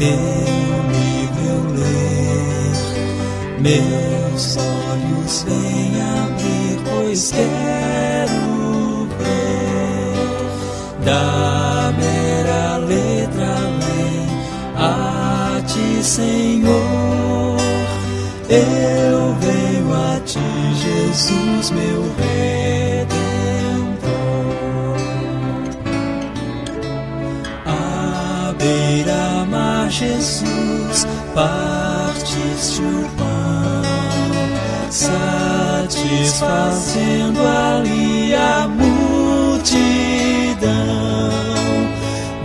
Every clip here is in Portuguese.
teu livro eu ler, meus olhos vêm abrir, pois quero ver da mera letra além a ti, Senhor. Eu venho a ti, Jesus, meu Redentor. À beira-mar, Jesus, partiste o pão, satisfazendo ali a multidão.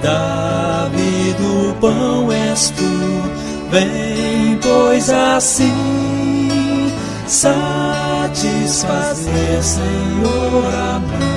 Davi do pão és tu, vem, pois assim satisfazer, Senhor, a mim.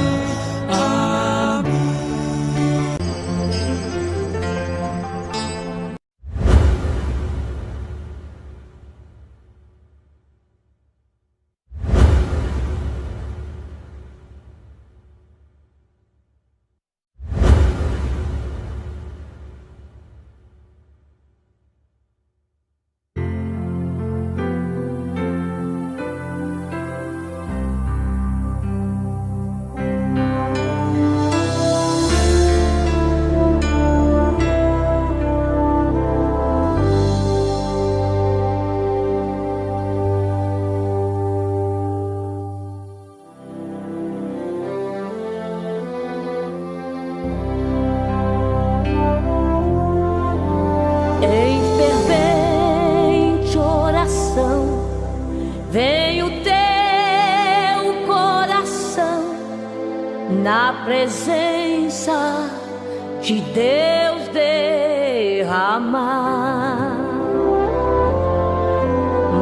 Na presença de Deus derramar,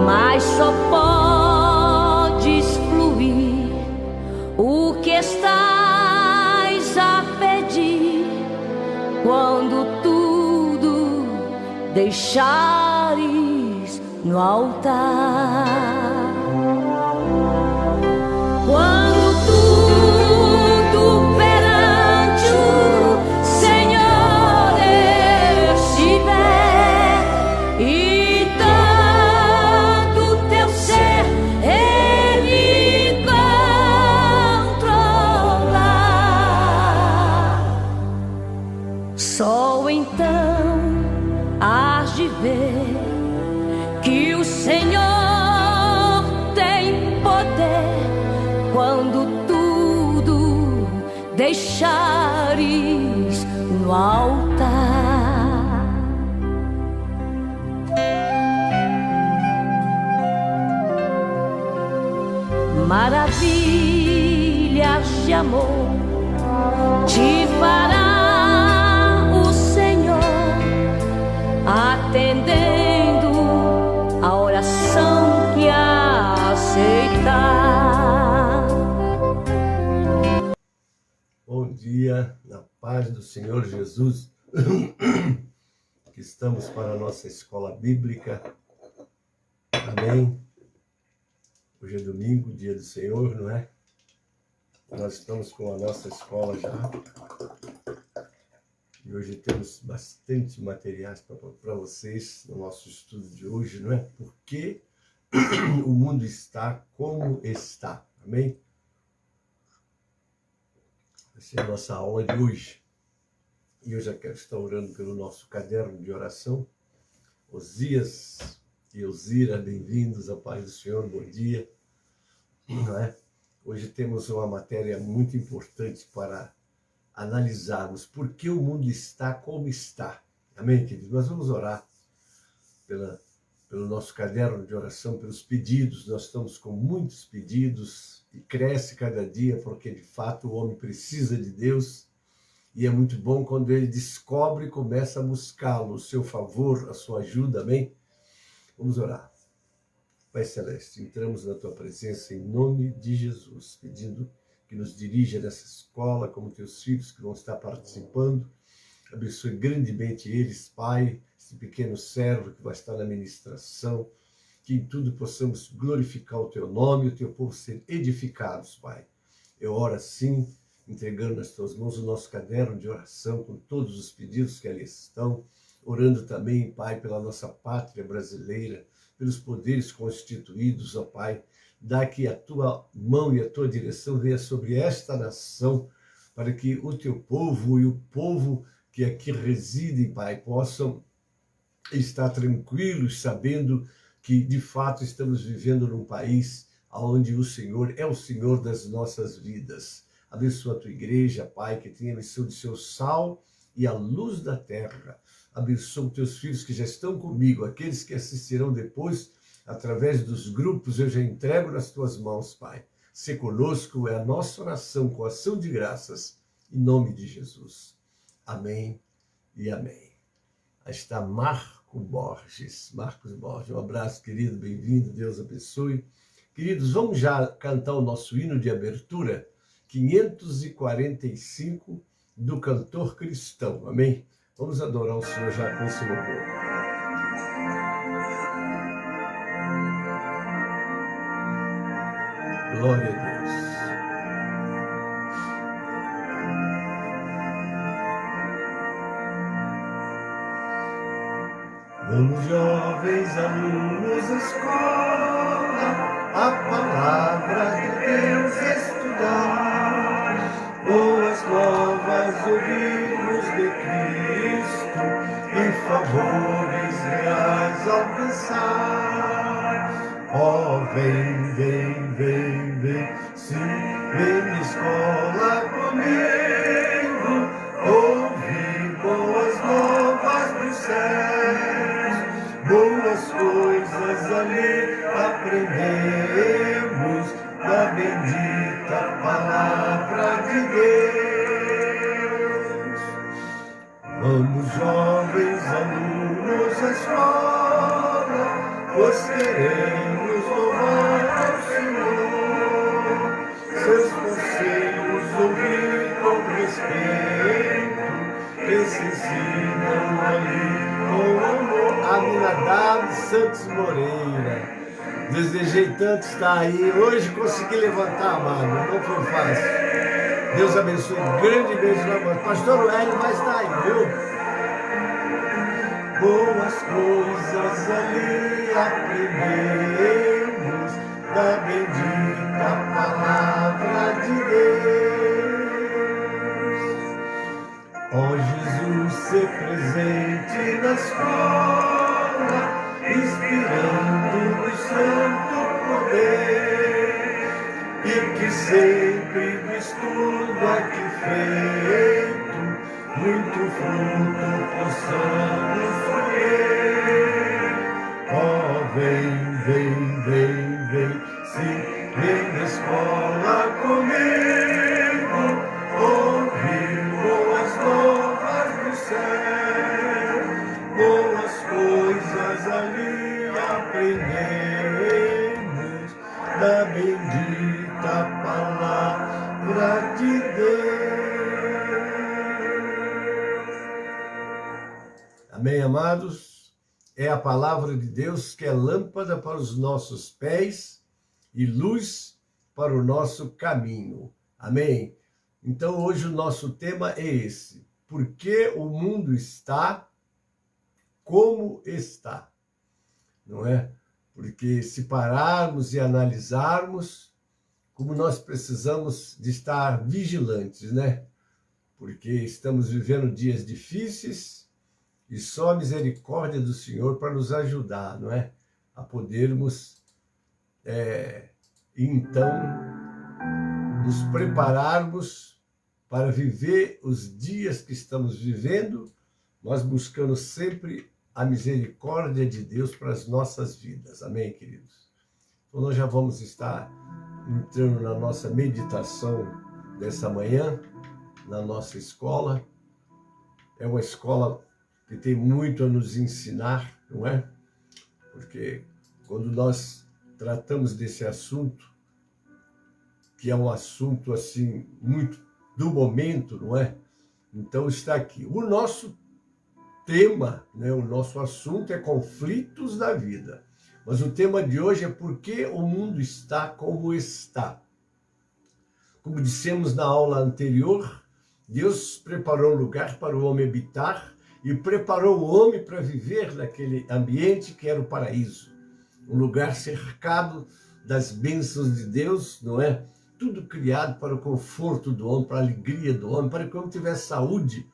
mas só podes fluir o que estás a pedir quando tudo deixares no altar. Quando tudo perante o Senhor estiver e todo teu ser Ele controlar, só então hás de ver que o Senhor tem poder quando tudo deixares no altar. Maravilhas de amor te fará o Senhor, atendendo a oração que aceitar. Bom dia, na paz do Senhor Jesus, que estamos para a nossa escola bíblica, amém? Hoje é domingo, dia do Senhor, não é? Nós estamos com a nossa escola já, e hoje temos bastante materiais para vocês no nosso estudo de hoje, não é? Porque o mundo está como está, amém? Essa é a nossa aula de hoje. E eu já quero estar orando pelo nosso caderno de oração. Osias e Osira, bem-vindos, a paz do Senhor, bom dia. Não é? Hoje temos uma matéria muito importante para analisarmos por que o mundo está como está. Amém, queridos? Nós vamos orar pelo nosso caderno de oração, pelos pedidos. Nós estamos com muitos pedidos e cresce cada dia, porque de fato o homem precisa de Deus e é muito bom quando ele descobre e começa a buscá-lo, o seu favor, a sua ajuda, amém? Vamos orar. Pai Celeste, entramos na tua presença em nome de Jesus, pedindo que nos dirija nessa escola, como teus filhos que vão estar participando. Abençoe grandemente eles, Pai, esse pequeno servo que vai estar na ministração, que em tudo possamos glorificar o teu nome e o teu povo ser edificados, Pai. Eu oro assim, entregando nas tuas mãos o nosso caderno de oração com todos os pedidos que ali estão, orando também, Pai, pela nossa pátria brasileira, pelos poderes constituídos, ó Pai. Dá que a tua mão e a tua direção venha sobre esta nação, para que o teu povo e o povo que aqui reside, Pai, possam estar tranquilos, sabendo que de fato estamos vivendo num país onde o Senhor é o Senhor das nossas vidas. Abençoa a tua igreja, Pai, que tenha a missão de ser o sal e a luz da terra. Abençoa os teus filhos que já estão comigo, aqueles que assistirão depois, através dos grupos, eu já entrego nas tuas mãos, Pai. Se conosco é a nossa oração com ação de graças, em nome de Jesus. Amém e amém. Aí está Marcos Borges. Um abraço, querido, bem-vindo, Deus abençoe. Queridos, vamos já cantar o nosso hino de abertura, 545, do cantor cristão, amém? Vamos adorar o Senhor já com esse louvor. Glória a Deus. Vamos, jovens alunos, escola, a palavra de Deus estudar, boas novas ouvirmos de Cristo e favores reais alcançar. Oh, vem, vem, vem, vem, sim, vem na escola comigo, ouvir boas novas dos céus, boas coisas ali aprendemos da bendita palavra de Deus. Vamos, jovens alunos, à escola, pois queremos louvar ao Senhor, seus conselhos ouvir com respeito, que se ensinam ali com amor. Aminadab Santos Moreira, desejei tanto estar aí, hoje consegui levantar, amado, não foi fácil. Deus abençoe, grande beijo na mão. Pastor Hélio vai estar aí, viu? Boas coisas ali aprendemos da bendita palavra de Deus. Ó Jesus, ser presente na escola, inspirando o santo poder, e que sempre do estudo aqui feito, muito fruto possamos colher. Oh, vem, vem, vem, vem, sim, vem na escola comigo, ouvir boas novas do céu, boas coisas ali aprendemos da bendita palavra de Deus. Amém, amados? É a palavra de Deus que é lâmpada para os nossos pés e luz para o nosso caminho. Amém? Então, hoje o nosso tema é esse. Por que o mundo está como está? Não é? Porque se pararmos e analisarmos, como nós precisamos de estar vigilantes, né? Porque estamos vivendo dias difíceis e só a misericórdia do Senhor para nos ajudar, não é? A podermos, então, nos prepararmos para viver os dias que estamos vivendo, nós buscando sempre a misericórdia de Deus para as nossas vidas. Amém, queridos? Então, nós já vamos estar entrando na nossa meditação dessa manhã, na nossa escola. É uma escola que tem muito a nos ensinar, não é? Porque quando nós tratamos desse assunto, que é um assunto assim muito do momento, não é? Então está aqui. O nosso tema, né, o nosso assunto é conflitos da vida. Mas o tema de hoje é por que o mundo está como está. Como dissemos na aula anterior, Deus preparou um lugar para o homem habitar e preparou o homem para viver naquele ambiente que era o paraíso. Um lugar cercado das bênçãos de Deus, não é? Tudo criado para o conforto do homem, para a alegria do homem, para que o homem tivesse saúde.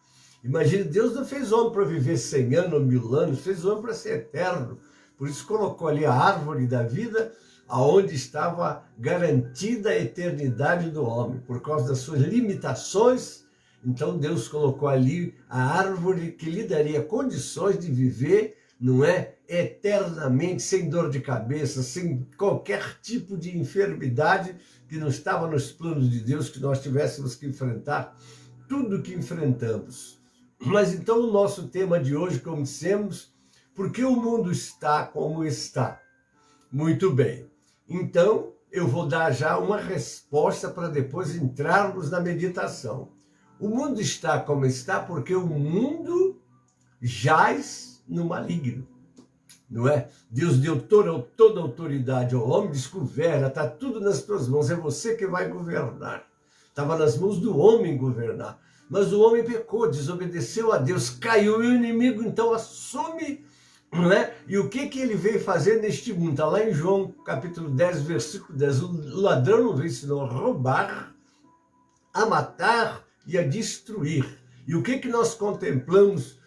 Imagine, Deus não fez homem para viver 100 anos ou 1000 anos, fez homem para ser eterno. Por isso colocou ali a árvore da vida, aonde estava garantida a eternidade do homem. Por causa das suas limitações, então Deus colocou ali a árvore que lhe daria condições de viver, não é? Eternamente, sem dor de cabeça, sem qualquer tipo de enfermidade que não estava nos planos de Deus, que nós tivéssemos que enfrentar tudo que enfrentamos. Mas então o nosso tema de hoje, como dissemos, por que o mundo está como está? Muito bem. Então, eu vou dar já uma resposta para depois entrarmos na meditação. O mundo está como está porque o mundo jaz no maligno, não é? Deus deu toda a autoridade ao homem, diz: governa, está tudo nas tuas mãos, é você que vai governar. Estava nas mãos do homem governar. Mas o homem pecou, desobedeceu a Deus, caiu, e o inimigo então assume, não é? E o que ele veio fazer neste mundo? Está lá em João capítulo 10, versículo 10. O ladrão não veio senão a roubar, a matar e a destruir. E o que nós contemplamos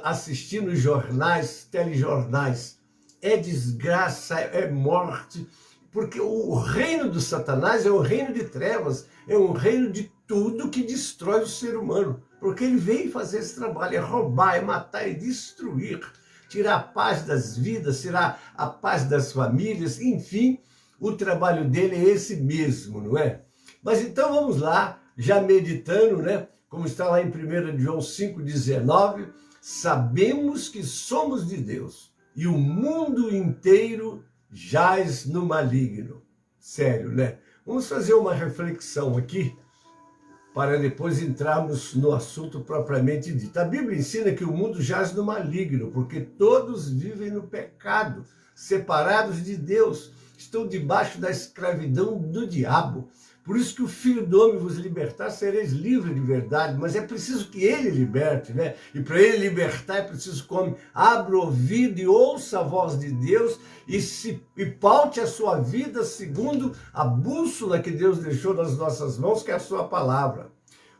assistindo jornais, telejornais? É desgraça, é morte, porque o reino do Satanás é um reino de trevas, é um reino de tudo que destrói o ser humano, porque ele veio fazer esse trabalho, é roubar, é matar, é destruir, tirar a paz das vidas, tirar a paz das famílias, enfim, o trabalho dele é esse mesmo, não é? Mas então vamos lá, já meditando, né? Como está lá em 1 João 5,19, sabemos que somos de Deus e o mundo inteiro jaz no maligno. Sério, né? Vamos fazer uma reflexão aqui para depois entrarmos no assunto propriamente dito. A Bíblia ensina que o mundo jaz no maligno, porque todos vivem no pecado, separados de Deus, estão debaixo da escravidão do diabo. Por isso que o Filho do Homem vos libertar, sereis livres de verdade, mas é preciso que ele liberte, né? E para ele libertar é preciso que o homem abra o ouvido e ouça a voz de Deus e paute a sua vida segundo a bússola que Deus deixou nas nossas mãos, que é a sua palavra.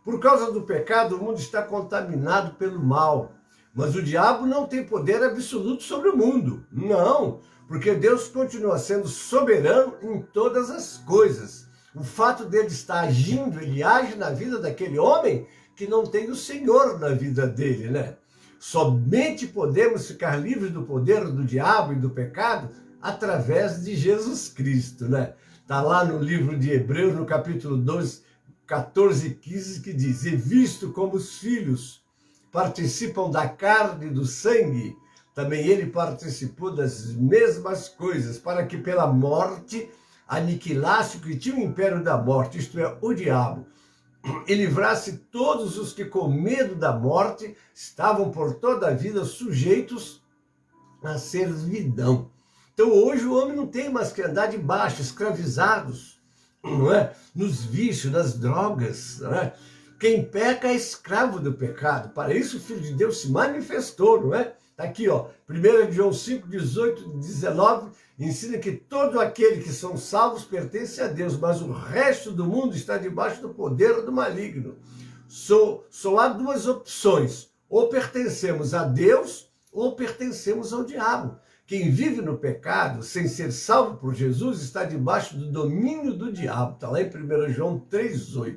Por causa do pecado, o mundo está contaminado pelo mal, mas o diabo não tem poder absoluto sobre o mundo. Não, porque Deus continua sendo soberano em todas as coisas. O fato dele estar agindo, ele age na vida daquele homem que não tem o Senhor na vida dele, né? Somente podemos ficar livres do poder do diabo e do pecado através de Jesus Cristo, né? Está lá no livro de Hebreus, no capítulo 12, 14 e 15, que diz: e visto como os filhos participam da carne e do sangue, também ele participou das mesmas coisas, para que pela morte aniquilasse o que tinha o império da morte, isto é, o diabo, e livrasse todos os que com medo da morte estavam por toda a vida sujeitos à servidão. Então hoje o homem não tem mais que andar debaixo, escravizados, não é? Nos vícios, nas drogas, não é? Quem peca é escravo do pecado. Para isso o Filho de Deus se manifestou, não é? Está aqui, ó, 1 João 5, 18 e 19, ensina que todo aquele que são salvos pertence a Deus, mas o resto do mundo está debaixo do poder do maligno. Só há duas opções: ou pertencemos a Deus ou pertencemos ao diabo. Quem vive no pecado, sem ser salvo por Jesus, está debaixo do domínio do diabo. Está lá em 1 João 3,8.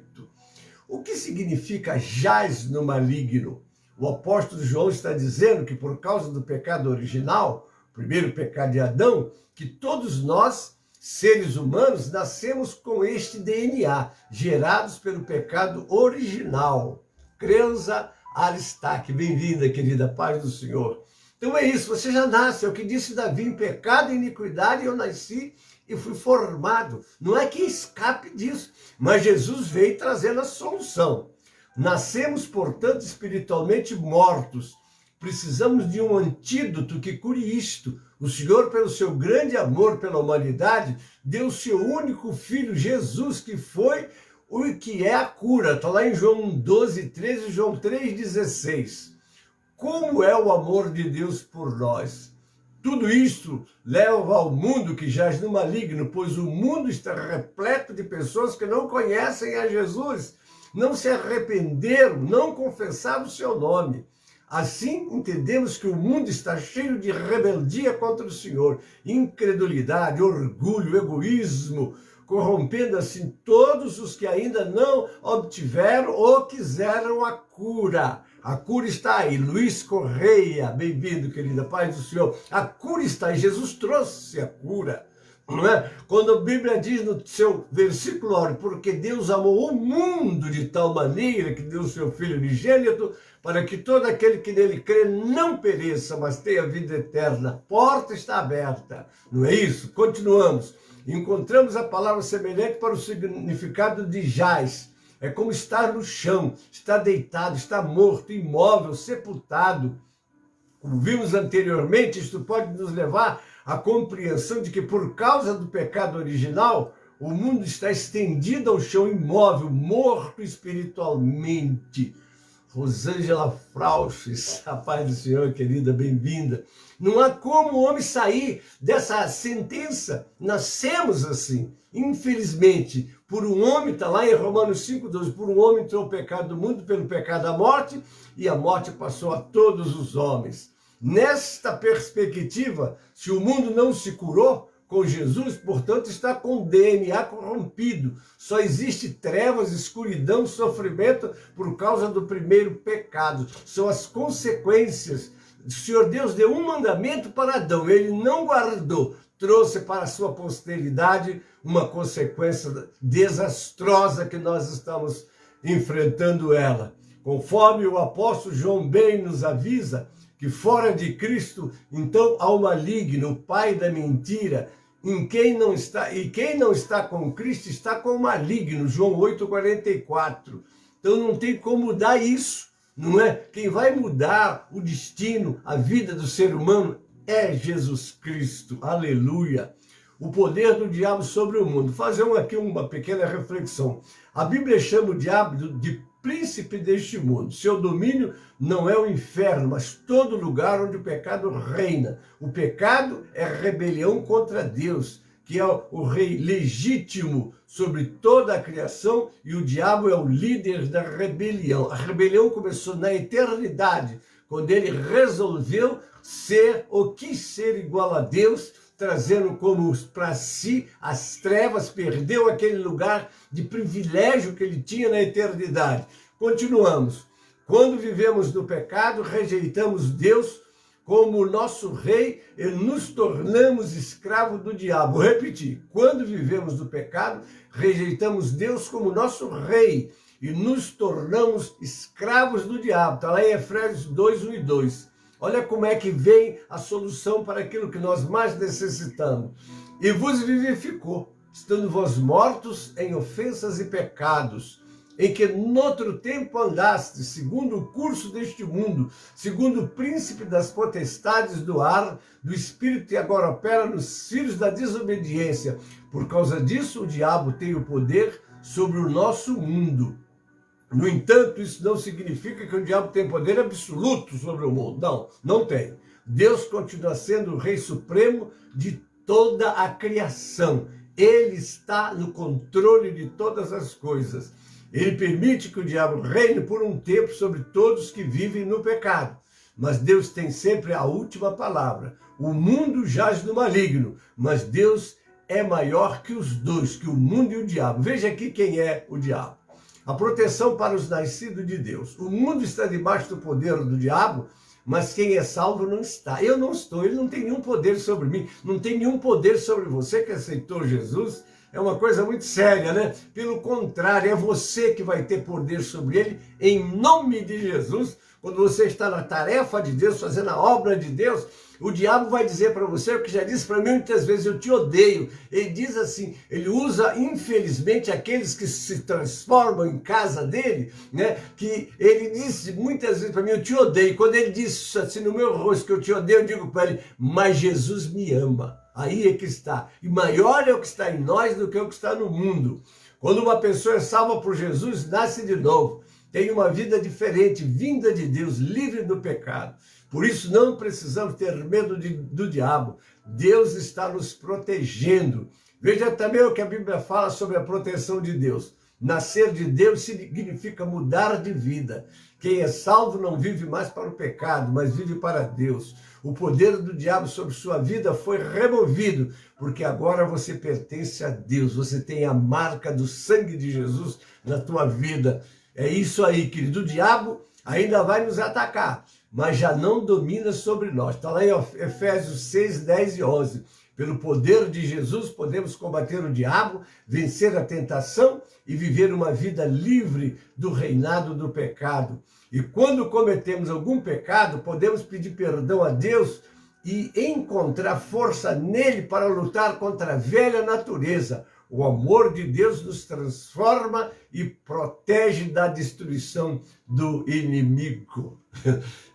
O que significa jaz no maligno? O apóstolo João está dizendo que por causa do pecado original, o primeiro pecado de Adão, que todos nós, seres humanos, nascemos com este DNA, gerados pelo pecado original. Creuza Aristaque, bem-vinda, querida, paz do Senhor. Então é isso, você já nasce, é o que disse Davi: em pecado e iniquidade eu nasci e fui formado. Não é que escape disso, mas Jesus veio trazendo a solução. Nascemos, portanto, espiritualmente mortos. Precisamos de um antídoto que cure isto. O Senhor, pelo seu grande amor pela humanidade, deu o seu único Filho, Jesus, que foi o que é a cura. Está lá em João 12, 13 e João 3, 16. como é o amor de Deus por nós. Tudo isto leva ao mundo que jaz no maligno, pois o mundo está repleto de pessoas que não conhecem a Jesus, não se arrependeram, não confessaram o seu nome. Assim, entendemos que o mundo está cheio de rebeldia contra o Senhor, incredulidade, orgulho, egoísmo, corrompendo assim todos os que ainda não obtiveram ou quiseram a cura. A cura está aí. Luiz Correia, bem-vindo, querida, paz do Senhor. A cura está aí. Jesus trouxe a cura. Não é? Quando a Bíblia diz no seu versículo, porque Deus amou o mundo de tal maneira que deu o seu Filho unigênito, para que todo aquele que nele crê não pereça, mas tenha vida eterna. A porta está aberta. Não é isso? Continuamos. Encontramos a palavra semelhante para o significado de jaz. É como estar no chão, estar deitado, estar morto, imóvel, sepultado. Como vimos anteriormente, isto pode nos levar à compreensão de que por causa do pecado original, o mundo está estendido ao chão imóvel, morto espiritualmente. Rosângela Frauches, a paz do Senhor, querida, bem-vinda. Não há como o homem sair dessa sentença. Nascemos assim. Infelizmente, por um homem, está lá em Romanos 5,12, por um homem entrou o pecado do mundo, pelo pecado a morte, e a morte passou a todos os homens. Nesta perspectiva, se o mundo não se curou com Jesus, portanto, está com o DNA corrompido. Só existe trevas, escuridão, sofrimento por causa do primeiro pecado. São as consequências. O Senhor Deus deu um mandamento para Adão, ele não guardou, trouxe para a sua posteridade uma consequência desastrosa que nós estamos enfrentando ela. Conforme o apóstolo João bem nos avisa, que fora de Cristo, então há o maligno, o pai da mentira, e quem não está com Cristo está com o maligno, João 8,44. Então não tem como mudar isso, não é? Quem vai mudar o destino, a vida do ser humano é Jesus Cristo, aleluia. O poder do diabo sobre o mundo. Fazer aqui uma pequena reflexão. A Bíblia chama o diabo de príncipe deste mundo. Seu domínio não é o inferno, mas todo lugar onde o pecado reina. O pecado é rebelião contra Deus, que é o rei legítimo sobre toda a criação, e o diabo é o líder da rebelião. A rebelião começou na eternidade, quando ele resolveu ser ou quis ser igual a Deus, trazendo como para si as trevas, perdeu aquele lugar de privilégio que ele tinha na eternidade. Continuamos. Quando vivemos no pecado, rejeitamos Deus como nosso rei e nos tornamos escravos do diabo. Vou repetir. Quando vivemos no pecado, rejeitamos Deus como nosso rei e nos tornamos escravos do diabo. Está lá em Efésios 2, 1 e 2. Olha como é que vem a solução para aquilo que nós mais necessitamos. E vos vivificou, estando vós mortos em ofensas e pecados, em que noutro tempo andastes, segundo o curso deste mundo, segundo o príncipe das potestades do ar, do espírito que agora opera nos filhos da desobediência. Por causa disso, o diabo tem o poder sobre o nosso mundo. No entanto, isso não significa que o diabo tem poder absoluto sobre o mundo. Não, não tem. Deus continua sendo o Rei Supremo de toda a criação. Ele está no controle de todas as coisas. Ele permite que o diabo reine por um tempo sobre todos que vivem no pecado. Mas Deus tem sempre a última palavra. O mundo jaz no maligno, mas Deus é maior que os dois, que o mundo e o diabo. Veja aqui quem é o diabo. A proteção para os nascidos de Deus. O mundo está debaixo do poder do diabo, mas quem é salvo não está. Eu não estou, ele não tem nenhum poder sobre mim, não tem nenhum poder sobre você que aceitou Jesus. É uma coisa muito séria, né? Pelo contrário, é você que vai ter poder sobre ele, em nome de Jesus. Quando você está na tarefa de Deus, fazendo a obra de Deus, o diabo vai dizer para você, o que já disse para mim muitas vezes, eu te odeio. Ele diz assim, ele usa, infelizmente, aqueles que se transformam em casa dele, né? Que ele disse muitas vezes para mim, eu te odeio. Quando ele diz assim no meu rosto que eu te odeio, eu digo para ele, mas Jesus me ama. Aí é que está. E maior é o que está em nós do que o que está no mundo. Quando uma pessoa é salva por Jesus, nasce de novo. tem uma vida diferente, vinda de Deus, livre do pecado. Por isso não precisamos ter medo do diabo. Deus está nos protegendo. Veja também o que a Bíblia fala sobre a proteção de Deus. Nascer de Deus significa mudar de vida. Quem é salvo não vive mais para o pecado, mas vive para Deus. O poder do diabo sobre sua vida foi removido, porque agora você pertence a Deus. Você tem a marca do sangue de Jesus na tua vida. É isso aí, querido. O diabo ainda vai nos atacar, mas já não domina sobre nós. Está lá em Efésios 6, 10 e 11. Pelo poder de Jesus, podemos combater o diabo, vencer a tentação e viver uma vida livre do reinado do pecado. E quando cometemos algum pecado, podemos pedir perdão a Deus e encontrar força nele para lutar contra a velha natureza. O amor de Deus nos transforma e protege da destruição do inimigo.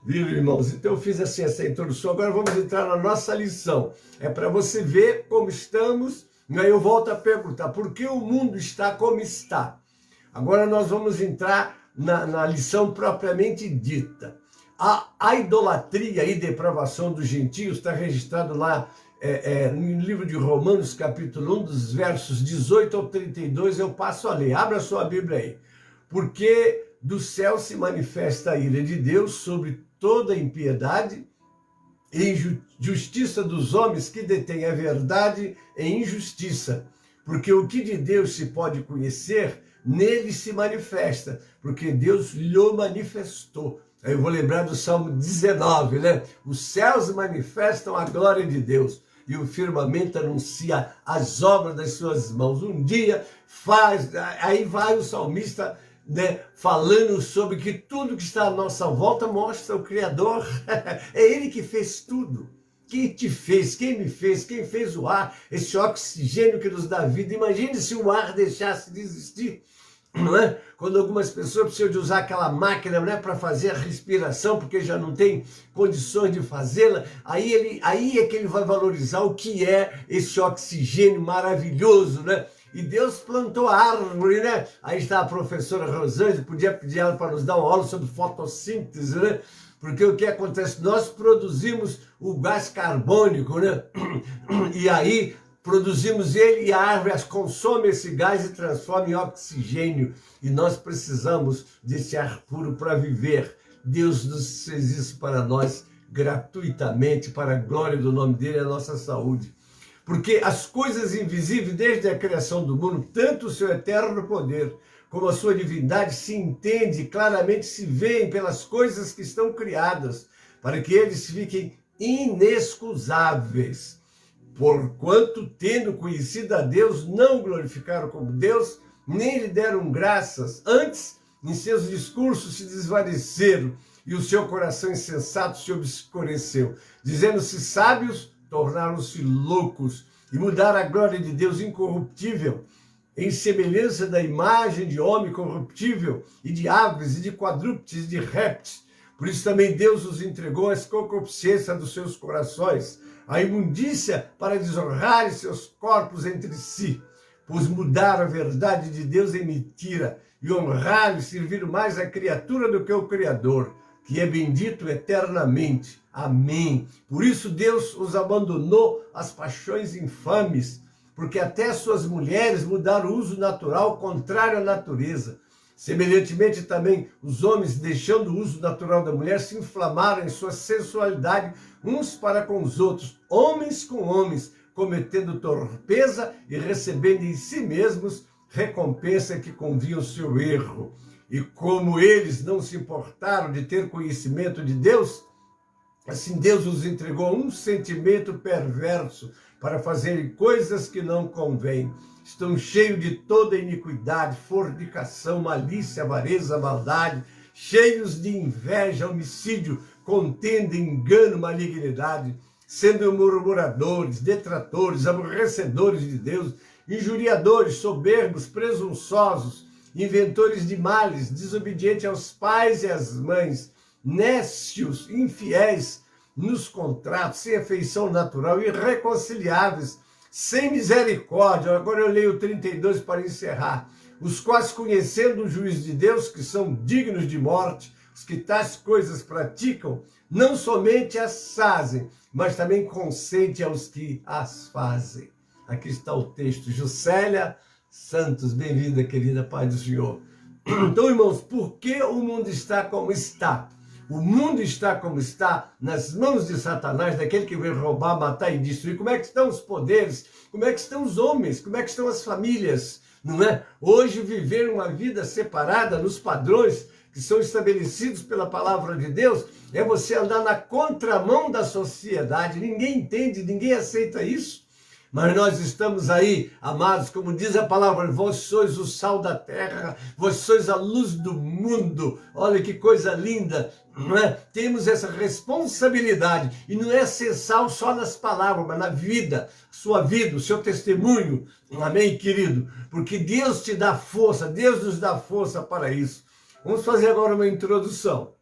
Viu, irmãos? Então eu fiz assim essa introdução. Agora vamos entrar na nossa lição. É para você ver como estamos. E aí eu volto a perguntar, por que o mundo está como está? Agora nós vamos entrar na lição propriamente dita. A idolatria e depravação dos gentios está registrado lá no livro de Romanos, capítulo 1, dos versos 18 ao 32, eu passo a ler. Abra sua Bíblia aí. Porque do céu se manifesta a ira de Deus sobre toda impiedade e injustiça dos homens que detêm a verdade em injustiça. Porque o que de Deus se pode conhecer, nele se manifesta, porque Deus lhe manifestou. Aí eu vou lembrar do Salmo 19, né? Os céus manifestam a glória de Deus e o firmamento anuncia as obras das suas mãos. Um dia aí vai o salmista, né, falando sobre que tudo que está à nossa volta mostra o Criador. É Ele que fez tudo. Quem te fez? Quem me fez? Quem fez o ar? Esse oxigênio que nos dá vida. Imagine se o ar deixasse de existir. Não é? Quando algumas pessoas precisam de usar aquela máquina, não é, para fazer a respiração, porque já não tem condições de fazê-la, aí é que ele vai valorizar o que é esse oxigênio maravilhoso, né? E Deus plantou a árvore, né? Aí está a professora Rosângela, podia pedir ela para nos dar uma aula sobre fotossíntese, né? Porque o que acontece? Nós produzimos o gás carbônico, né? E aí produzimos ele e a árvore consome esse gás e transforma em oxigênio. E nós precisamos desse ar puro para viver. Deus nos fez isso para nós gratuitamente, para a glória do nome dele e a nossa saúde. Porque as coisas invisíveis desde a criação do mundo, tanto o seu eterno poder como a sua divindade se entende, claramente se veem pelas coisas que estão criadas, para que eles fiquem inexcusáveis. Porquanto, tendo conhecido a Deus, não glorificaram como Deus, nem lhe deram graças. Antes, em seus discursos se desvaneceram, e o seu coração insensato se obscureceu. Dizendo-se sábios, tornaram-se loucos, e mudaram a glória de Deus incorruptível, em semelhança da imagem de homem corruptível, e de aves, e de quadrúpedes, e de répteis. Por isso também Deus os entregou às concupiscências dos seus corações, a imundícia para desonrarem seus corpos entre si, pois mudaram a verdade de Deus em mentira, e honraram e serviram mais a criatura do que o Criador, que é bendito eternamente. Amém. Por isso Deus os abandonou às paixões infames, porque até suas mulheres mudaram o uso natural contrário à natureza. Semelhantemente também, os homens, deixando o uso natural da mulher, se inflamaram em sua sensualidade uns para com os outros, homens com homens, cometendo torpeza e recebendo em si mesmos recompensa que convinha ao seu erro. E como eles não se importaram de ter conhecimento de Deus, assim Deus os entregou a um sentimento perverso para fazerem coisas que não convêm. Estão cheios de toda iniquidade, fornicação, malícia, avareza, maldade, cheios de inveja, homicídio, contenda, engano, malignidade, sendo murmuradores, detratores, aborrecedores de Deus, injuriadores, soberbos, presunçosos, inventores de males, desobedientes aos pais e às mães, nécios, infiéis nos contratos, sem afeição natural, irreconciliáveis, sem misericórdia. Agora eu leio o 32 para encerrar. os quais, conhecendo o juízo de Deus, que são dignos de morte, os que tais coisas praticam, não somente as fazem, mas também consentem aos que as fazem. Aqui está o texto. Juscelia Santos, bem-vinda, querida, paz do Senhor. Então, irmãos, por que o mundo está como está? O mundo está como está nas mãos de Satanás, daquele que veio roubar, matar e destruir. Como é que estão os poderes? Como é que estão os homens? Como é que estão as famílias? Não é? Hoje, viver uma vida separada nos padrões que são estabelecidos pela palavra de Deus é você andar na contramão da sociedade. Ninguém entende, ninguém aceita isso. Mas nós estamos aí, amados, como diz a palavra, vós sois o sal da terra, vós sois a luz do mundo. Olha que coisa linda, não é? Temos essa responsabilidade, e não é ser sal só nas palavras, mas na vida, sua vida, o seu testemunho. Amém, querido? Porque Deus te dá força, Deus nos dá força para isso. Vamos fazer agora uma introdução.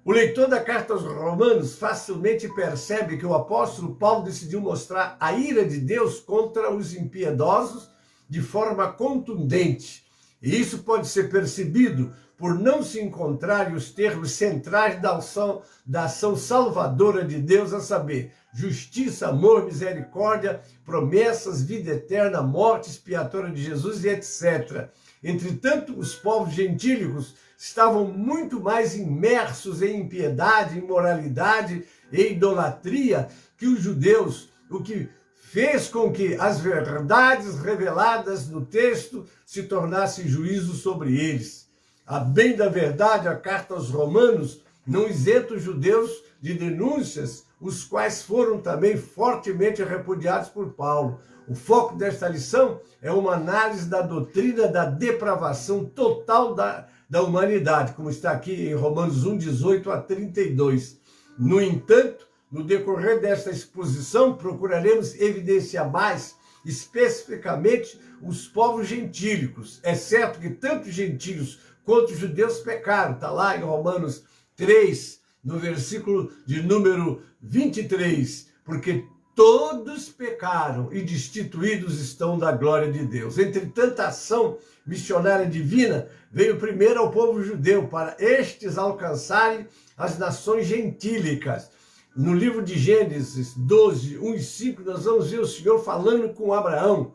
O leitor da carta aos Romanos facilmente percebe que o apóstolo Paulo decidiu mostrar a ira de Deus contra os impiedosos de forma contundente. E isso pode ser percebido por não se encontrarem os termos centrais da ação salvadora de Deus, a saber, justiça, amor, misericórdia, promessas, vida eterna, morte expiatória de Jesus e etc. Entretanto, os povos gentílicos estavam muito mais imersos em impiedade, imoralidade e idolatria que os judeus, o que fez com que as verdades reveladas no texto se tornassem juízo sobre eles. A bem da verdade, a carta aos Romanos não isenta os judeus de denúncias, os quais foram também fortemente repudiados por Paulo. O foco desta lição é uma análise da doutrina da depravação total da humanidade, como está aqui em Romanos 1, 18 a 32. No entanto, no decorrer desta exposição, procuraremos evidenciar mais especificamente os povos gentílicos. É certo que tanto gentios quanto os judeus pecaram, está lá em Romanos 3, no versículo de número 23, porque todos pecaram e destituídos estão da glória de Deus. Entre tanta ação missionária divina, veio primeiro ao povo judeu, para estes alcançarem as nações gentílicas. No livro de Gênesis 12, 1 e 5, nós vamos ver o Senhor falando com Abraão.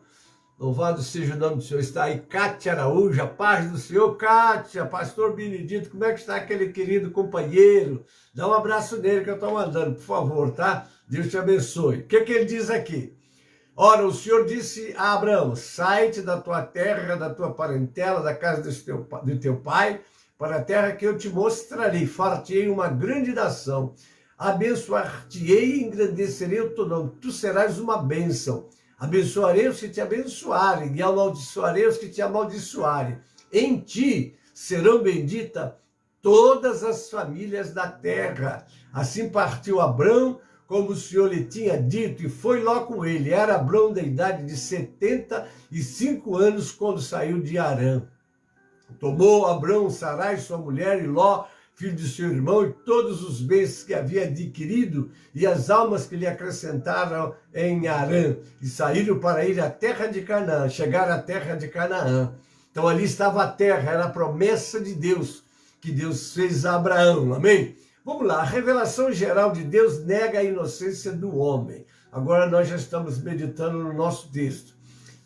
Louvado seja o nome do Senhor. Está aí Cátia Araújo, a paz do Senhor. Cátia, pastor Benedito, como é que está aquele querido companheiro? Dá um abraço nele que eu estou mandando, por favor, tá? Deus te abençoe. O que ele diz aqui? Ora, o Senhor disse a Abraão, sai-te da tua terra, da tua parentela, da casa do teu pai, para a terra que eu te mostrarei. Far-te-ei uma grande nação. Abençoar-te-ei e engrandecerei o teu nome. Tu serás uma bênção. Abençoarei os que te abençoarem e amaldiçoarei os que te amaldiçoarem. Em ti serão benditas todas as famílias da terra. Assim partiu Abrão, como o Senhor lhe tinha dito, e foi Ló com ele. Era Abrão da idade de 75 anos quando saiu de Harã. Tomou Abrão Sarai, sua mulher, e Ló, filho de seu irmão, e todos os bens que havia adquirido, e as almas que lhe acrescentaram em Harã, e saíram para ir à terra de Canaã, chegaram à terra de Canaã. Então ali estava a terra, era a promessa de Deus, que Deus fez a Abraão, amém? Vamos lá, a revelação geral de Deus nega a inocência do homem. Agora nós já estamos meditando no nosso texto.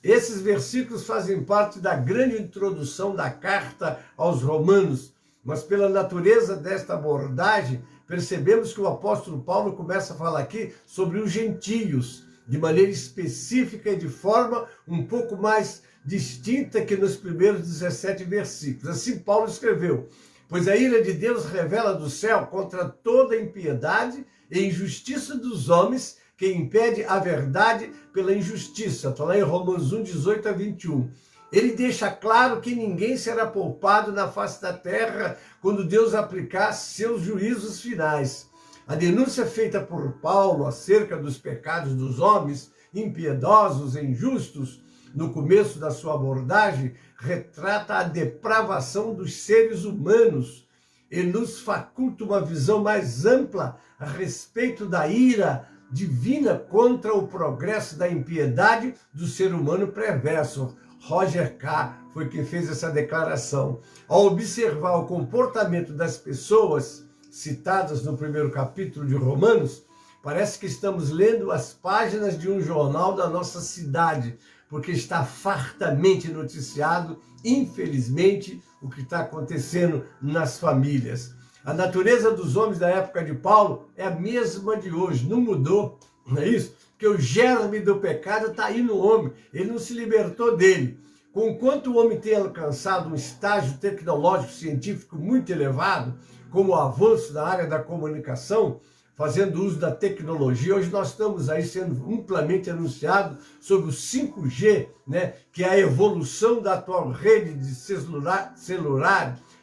Esses versículos fazem parte da grande introdução da carta aos Romanos, mas pela natureza desta abordagem, percebemos que o apóstolo Paulo começa a falar aqui sobre os gentios, de maneira específica e de forma um pouco mais distinta que nos primeiros 17 versículos. Assim Paulo escreveu, pois a ira de Deus revela do céu contra toda impiedade e injustiça dos homens, que impede a verdade pela injustiça. Está lá em Romanos 1, 18 a 21. Ele deixa claro que ninguém será poupado na face da terra quando Deus aplicar seus juízos finais. A denúncia feita por Paulo acerca dos pecados dos homens impiedosos e injustos, no começo da sua abordagem, retrata a depravação dos seres humanos e nos faculta uma visão mais ampla a respeito da ira divina contra o progresso da impiedade do ser humano perverso. Roger K. foi quem fez essa declaração. Ao observar o comportamento das pessoas citadas no primeiro capítulo de Romanos, parece que estamos lendo as páginas de um jornal da nossa cidade, porque está fartamente noticiado, infelizmente, o que está acontecendo nas famílias. A natureza dos homens da época de Paulo é a mesma de hoje, não mudou, não é isso? Porque o germe do pecado está aí no homem, ele não se libertou dele. Conquanto o homem tem alcançado um estágio tecnológico científico muito elevado, como o avanço da área da comunicação, fazendo uso da tecnologia, hoje nós estamos aí sendo amplamente anunciado sobre o 5G, né, que é a evolução da atual rede de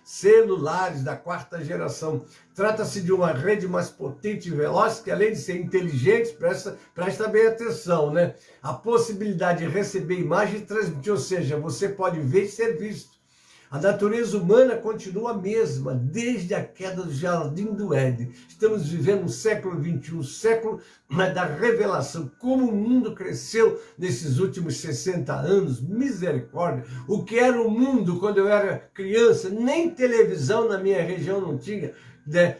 celulares da quarta geração. Trata-se de uma rede mais potente e veloz, que além de ser inteligente, presta bem atenção, né? A possibilidade de receber imagem e transmitir, ou seja, você pode ver e ser visto. A natureza humana continua a mesma, desde a queda do Jardim do Éden. Estamos vivendo um século XXI, um século da revelação. Como o mundo cresceu nesses últimos 60 anos, misericórdia. O que era o mundo quando eu era criança, nem televisão na minha região não tinha.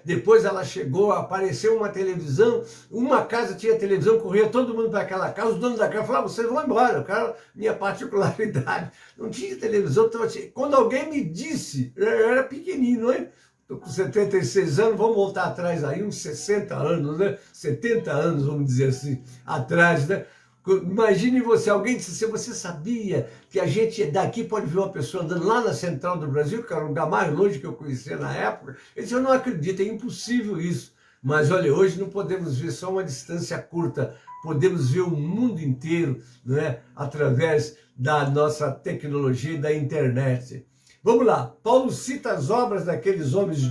Depois ela chegou, apareceu uma televisão, uma casa tinha televisão, corria todo mundo para aquela casa, os donos da casa falavam, vocês vão embora, eu quero minha particularidade. Não tinha televisão, então, quando alguém me disse, eu era pequenino, né? Estou com 76 anos, vamos voltar atrás aí, uns 60 anos, né? 70 anos, vamos dizer assim, atrás, né? Imagine você, alguém disse assim, você sabia que a gente daqui pode ver uma pessoa andando lá na central do Brasil, que era o lugar mais longe que eu conhecia na época? Ele disse, eu não acredito, é impossível isso. Mas olha, hoje não podemos ver só uma distância curta, podemos ver o mundo inteiro, não é? Através da nossa tecnologia e da internet. Vamos lá, Paulo cita as obras daqueles homens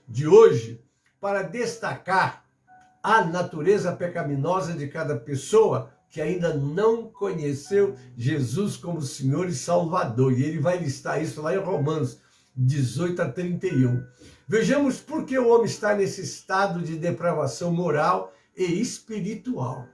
de hoje para destacar a natureza pecaminosa de cada pessoa que ainda não conheceu Jesus como Senhor e Salvador. E ele vai listar isso lá em Romanos 18 a 31. Vejamos por que o homem está nesse estado de depravação moral e espiritual.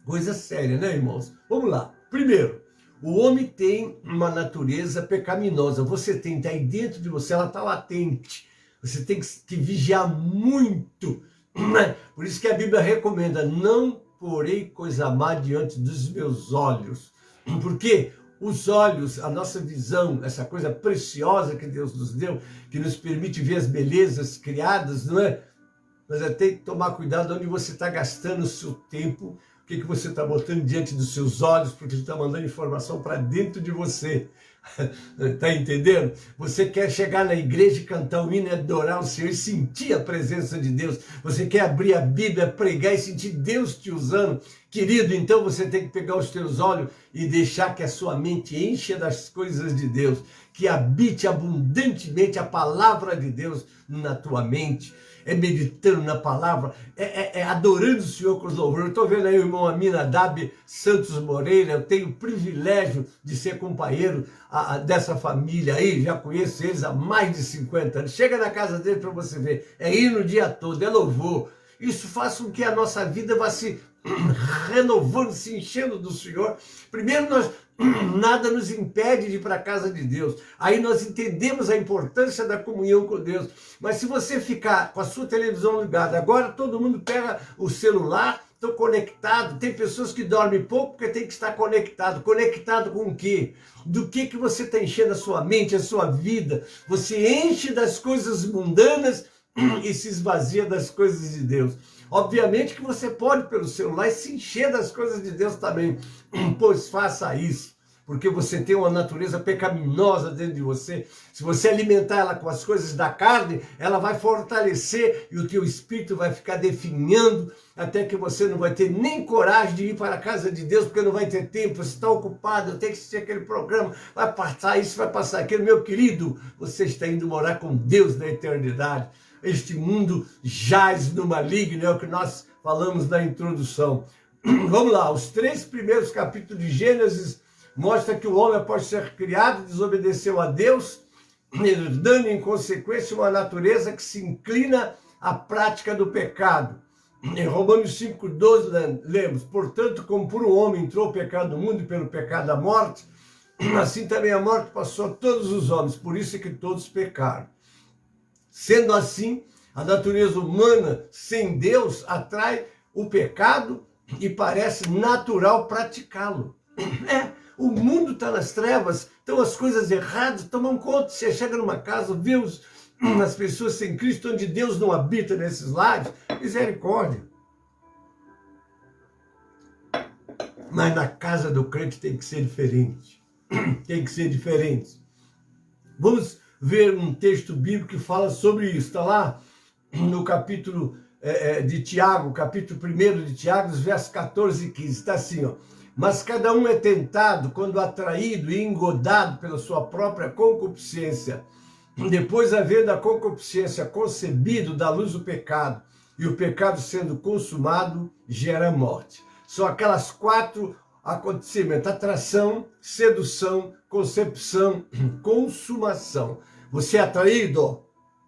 Coisa séria, né, irmãos? Vamos lá. Primeiro, o homem tem uma natureza pecaminosa. Você tem, está aí dentro de você, ela está latente. Você tem que vigiar muito. Por isso que a Bíblia recomenda, não porei coisa má diante dos meus olhos. Porque os olhos, a nossa visão, essa coisa preciosa que Deus nos deu, que nos permite ver as belezas criadas, não é? Mas tem que tomar cuidado onde você está gastando o seu tempo, o que você está botando diante dos seus olhos, porque ele está mandando informação para dentro de você. Está entendendo? Você quer chegar na igreja e cantar o hino e adorar o Senhor e sentir a presença de Deus. Você quer abrir a Bíblia, pregar e sentir Deus te usando. Querido, então você tem que pegar os teus olhos e deixar que a sua mente encha das coisas de Deus. Que habite abundantemente a palavra de Deus na tua mente. É meditando na palavra, é adorando o Senhor com os louvores. Eu estou vendo aí o irmão Aminadab Santos Moreira, eu tenho o privilégio de ser companheiro dessa família aí, já conheço eles há mais de 50 anos. Chega na casa dele para você ver, é ir no dia todo, é louvor. Isso faz com que a nossa vida vá se renovando, se enchendo do Senhor. Primeiro, nada nos impede de ir para a casa de Deus. Aí nós entendemos a importância da comunhão com Deus. Mas se você ficar com a sua televisão ligada, agora todo mundo pega o celular, estou conectado. Tem pessoas que dormem pouco porque tem que estar conectado. Conectado com o quê? Do que você está enchendo a sua mente, a sua vida? Você enche das coisas mundanas e se esvazia das coisas de Deus. Obviamente que você pode, pelo celular, se encher das coisas de Deus também. Pois faça isso, porque você tem uma natureza pecaminosa dentro de você. Se você alimentar ela com as coisas da carne, ela vai fortalecer e o teu espírito vai ficar definhando, até que você não vai ter nem coragem de ir para a casa de Deus, porque não vai ter tempo, você está ocupado, eu tenho que assistir aquele programa, vai passar isso, vai passar aquilo. Meu querido, você está indo morar com Deus na eternidade. Este mundo jaz no maligno, é o que nós falamos na introdução. Vamos lá, os 3 primeiros capítulos de Gênesis mostram que o homem, após ser criado, desobedeceu a Deus, dando em consequência uma natureza que se inclina à prática do pecado. Em Romanos 5,12 lemos, portanto, como por um homem entrou o pecado no mundo e pelo pecado a morte, assim também a morte passou a todos os homens, por isso é que todos pecaram. Sendo assim, a natureza humana sem Deus atrai o pecado e parece natural praticá-lo. O mundo está nas trevas, estão as coisas erradas, tomam conta. Você chega numa casa, vê as pessoas sem Cristo, onde Deus não habita nesses lares, misericórdia. Mas na casa do crente tem que ser diferente. Tem que ser diferente. Vamos ver um texto bíblico que fala sobre isso. Está lá no capítulo de Tiago, capítulo 1 de Tiago, os versos 14 e 15. Está assim, ó. Mas cada um é tentado quando atraído e engodado pela sua própria concupiscência. Depois, havendo a concupiscência concebido, dá luz o pecado. E o pecado, sendo consumado, gera morte. São aquelas 4 acontecimentos: atração, sedução, concepção, consumação. Você é atraído,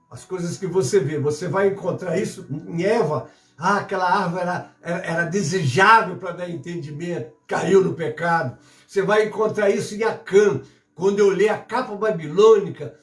as coisas que você vê, você vai encontrar isso em Eva. Aquela árvore era desejável para dar entendimento, caiu no pecado. Você vai encontrar isso em Acã, quando eu li a capa babilônica,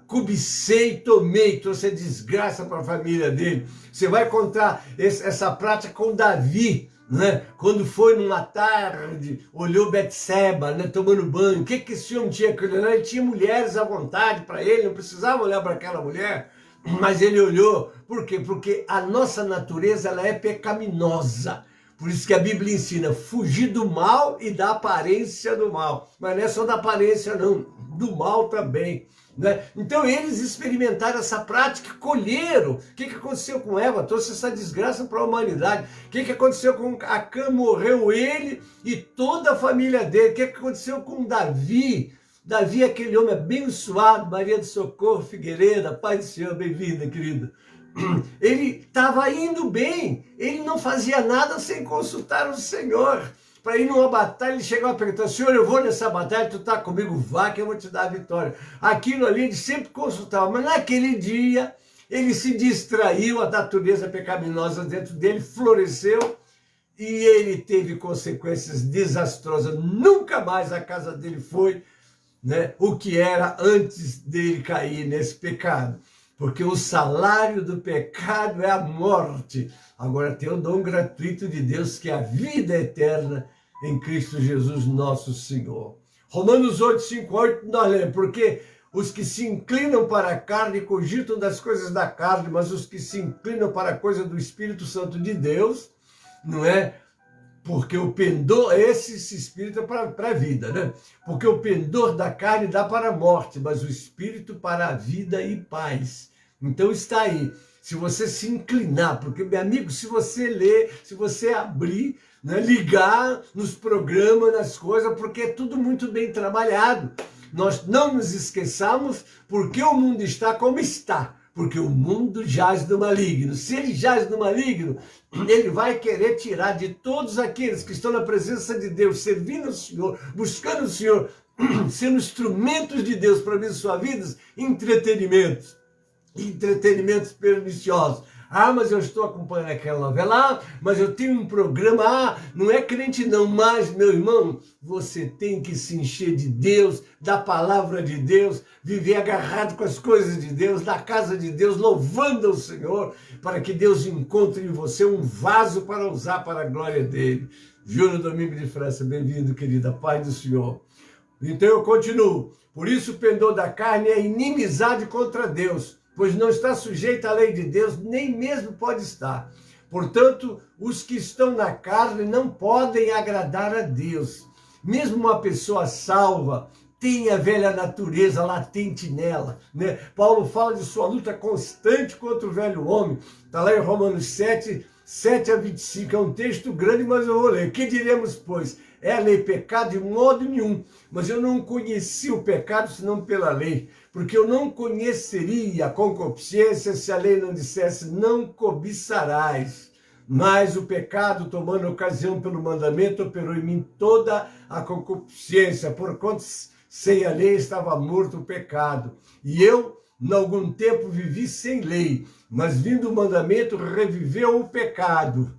cobicei e tomei, trouxe a desgraça para a família dele. Você vai encontrar essa prática com Davi, né? Quando foi numa tarde, olhou Betseba, né, tomando banho. O que esse homem tinha? Ele tinha mulheres à vontade para ele, não precisava olhar para aquela mulher, mas ele olhou. Por quê? Porque a nossa natureza ela é pecaminosa. Por isso que a Bíblia ensina fugir do mal e da aparência do mal. Mas não é só da aparência não, do mal também. Né? Então eles experimentaram essa prática, colheram. O que aconteceu com Eva? Trouxe essa desgraça para a humanidade. O que aconteceu com Acã? Morreu ele e toda a família dele. O que aconteceu com Davi? Davi, aquele homem abençoado, Maria do Socorro Figueiredo, paz do Senhor, bem-vinda, querida. Ele estava indo bem, ele não fazia nada sem consultar o Senhor. Para ir numa batalha, ele chegou a perguntar: Senhor, eu vou nessa batalha, tu está comigo? Vá que eu vou te dar a vitória. Aquilo ali ele sempre consultava, mas naquele dia ele se distraiu, a natureza pecaminosa dentro dele floresceu e ele teve consequências desastrosas. Nunca mais a casa dele foi, né, o que era antes dele cair nesse pecado. Porque o salário do pecado é a morte. Agora tem o dom gratuito de Deus, que é a vida eterna em Cristo Jesus, nosso Senhor. Romanos 8, 5, 8, nós lemos: porque os que se inclinam para a carne cogitam das coisas da carne, mas os que se inclinam para a coisa do Espírito Santo de Deus, não é? Porque o pendor, esse espírito é para a vida, né? Porque o pendor da carne dá para a morte, mas o espírito para a vida e paz. Então está aí. Se você se inclinar, porque, meu amigo, se você ler, se você abrir, né, ligar nos programas, nas coisas, porque é tudo muito bem trabalhado. Nós não nos esqueçamos porque o mundo está como está. Porque o mundo jaz do maligno. Se ele jaz do maligno, ele vai querer tirar de todos aqueles que estão na presença de Deus, servindo o Senhor, buscando o Senhor, sendo instrumentos de Deus para abençoar vidas, entretenimentos perniciosos. Ah, mas eu estou acompanhando aquela novela. Ah, mas eu tenho um programa. Ah, não é crente não, mas, meu irmão, você tem que se encher de Deus, da palavra de Deus, viver agarrado com as coisas de Deus, na casa de Deus, louvando o Senhor, para que Deus encontre em você um vaso para usar para a glória dele. Júnior Domingo de França, bem-vindo, querida, paz do Senhor. Então eu continuo. Por isso o pendor da carne é inimizade contra Deus, pois não está sujeito à lei de Deus, nem mesmo pode estar. Portanto, os que estão na carne não podem agradar a Deus. Mesmo uma pessoa salva tem a velha natureza latente nela, né? Paulo fala de sua luta constante contra o velho homem. Está lá em Romanos 7, 7 a 25. É um texto grande, mas eu vou ler. Que diremos, pois? É a lei pecado? De modo nenhum. Mas eu não conheci o pecado senão pela lei, porque eu não conheceria a concupiscência se a lei não dissesse: não cobiçarás. Mas o pecado, tomando ocasião pelo mandamento, operou em mim toda a concupiscência, porquanto sem a lei estava morto o pecado. E eu, em algum tempo, vivi sem lei, mas vindo o mandamento, reviveu o pecado.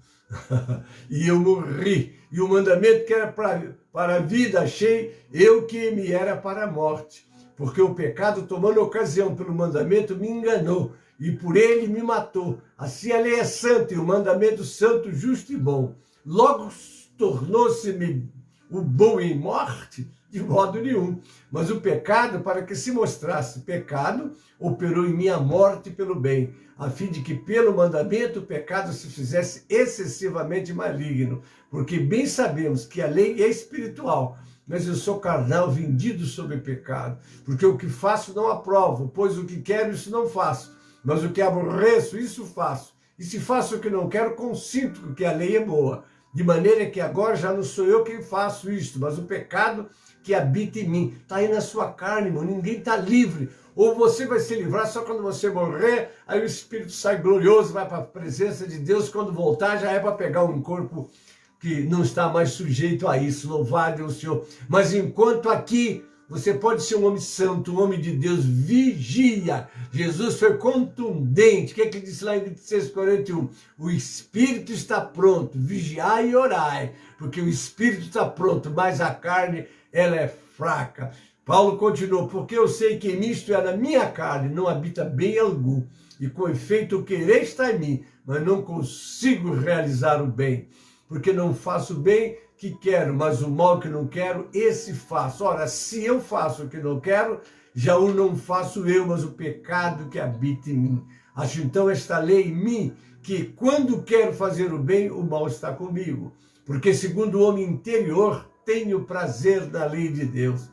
E eu morri. E o mandamento que era para a vida, achei eu que me era para a morte. Porque o pecado, tomando ocasião pelo mandamento, me enganou. E por ele me matou. Assim a lei é santa, e o mandamento santo, justo e bom. Logo tornou-se-me o bom em morte? De modo nenhum. Mas o pecado, para que se mostrasse pecado, operou em minha morte pelo bem, a fim de que pelo mandamento o pecado se fizesse excessivamente maligno. Porque bem sabemos que a lei é espiritual, mas eu sou carnal, vendido sob o pecado. Porque o que faço não aprovo, pois o que quero isso não faço, mas o que aborreço isso faço. E se faço o que não quero, consinto que a lei é boa. De maneira que agora já não sou eu quem faço isto, mas o pecado que habita em mim. Está aí na sua carne, irmão. Ninguém está livre. Ou você vai se livrar só quando você morrer, aí o Espírito sai glorioso, vai para a presença de Deus. Quando voltar, já é para pegar um corpo que não está mais sujeito a isso. Louvado é o Senhor. Mas enquanto aqui, você pode ser um homem santo, um homem de Deus, vigia. Jesus foi contundente. O que é que ele disse lá em 26:41? O Espírito está pronto, vigiai e orai, porque o Espírito está pronto, mas a carne, ela é fraca. Paulo continuou, porque eu sei que nisto é na minha carne, não habita bem algum, e com efeito o querer está em mim, mas não consigo realizar o bem, porque não faço o bem que quero, mas o mal que não quero, esse faço. Ora, se eu faço o que não quero, já o não faço eu, mas o pecado que habita em mim. Acho então esta lei em mim, que quando quero fazer o bem, o mal está comigo. Porque segundo o homem interior, tenho prazer na lei de Deus.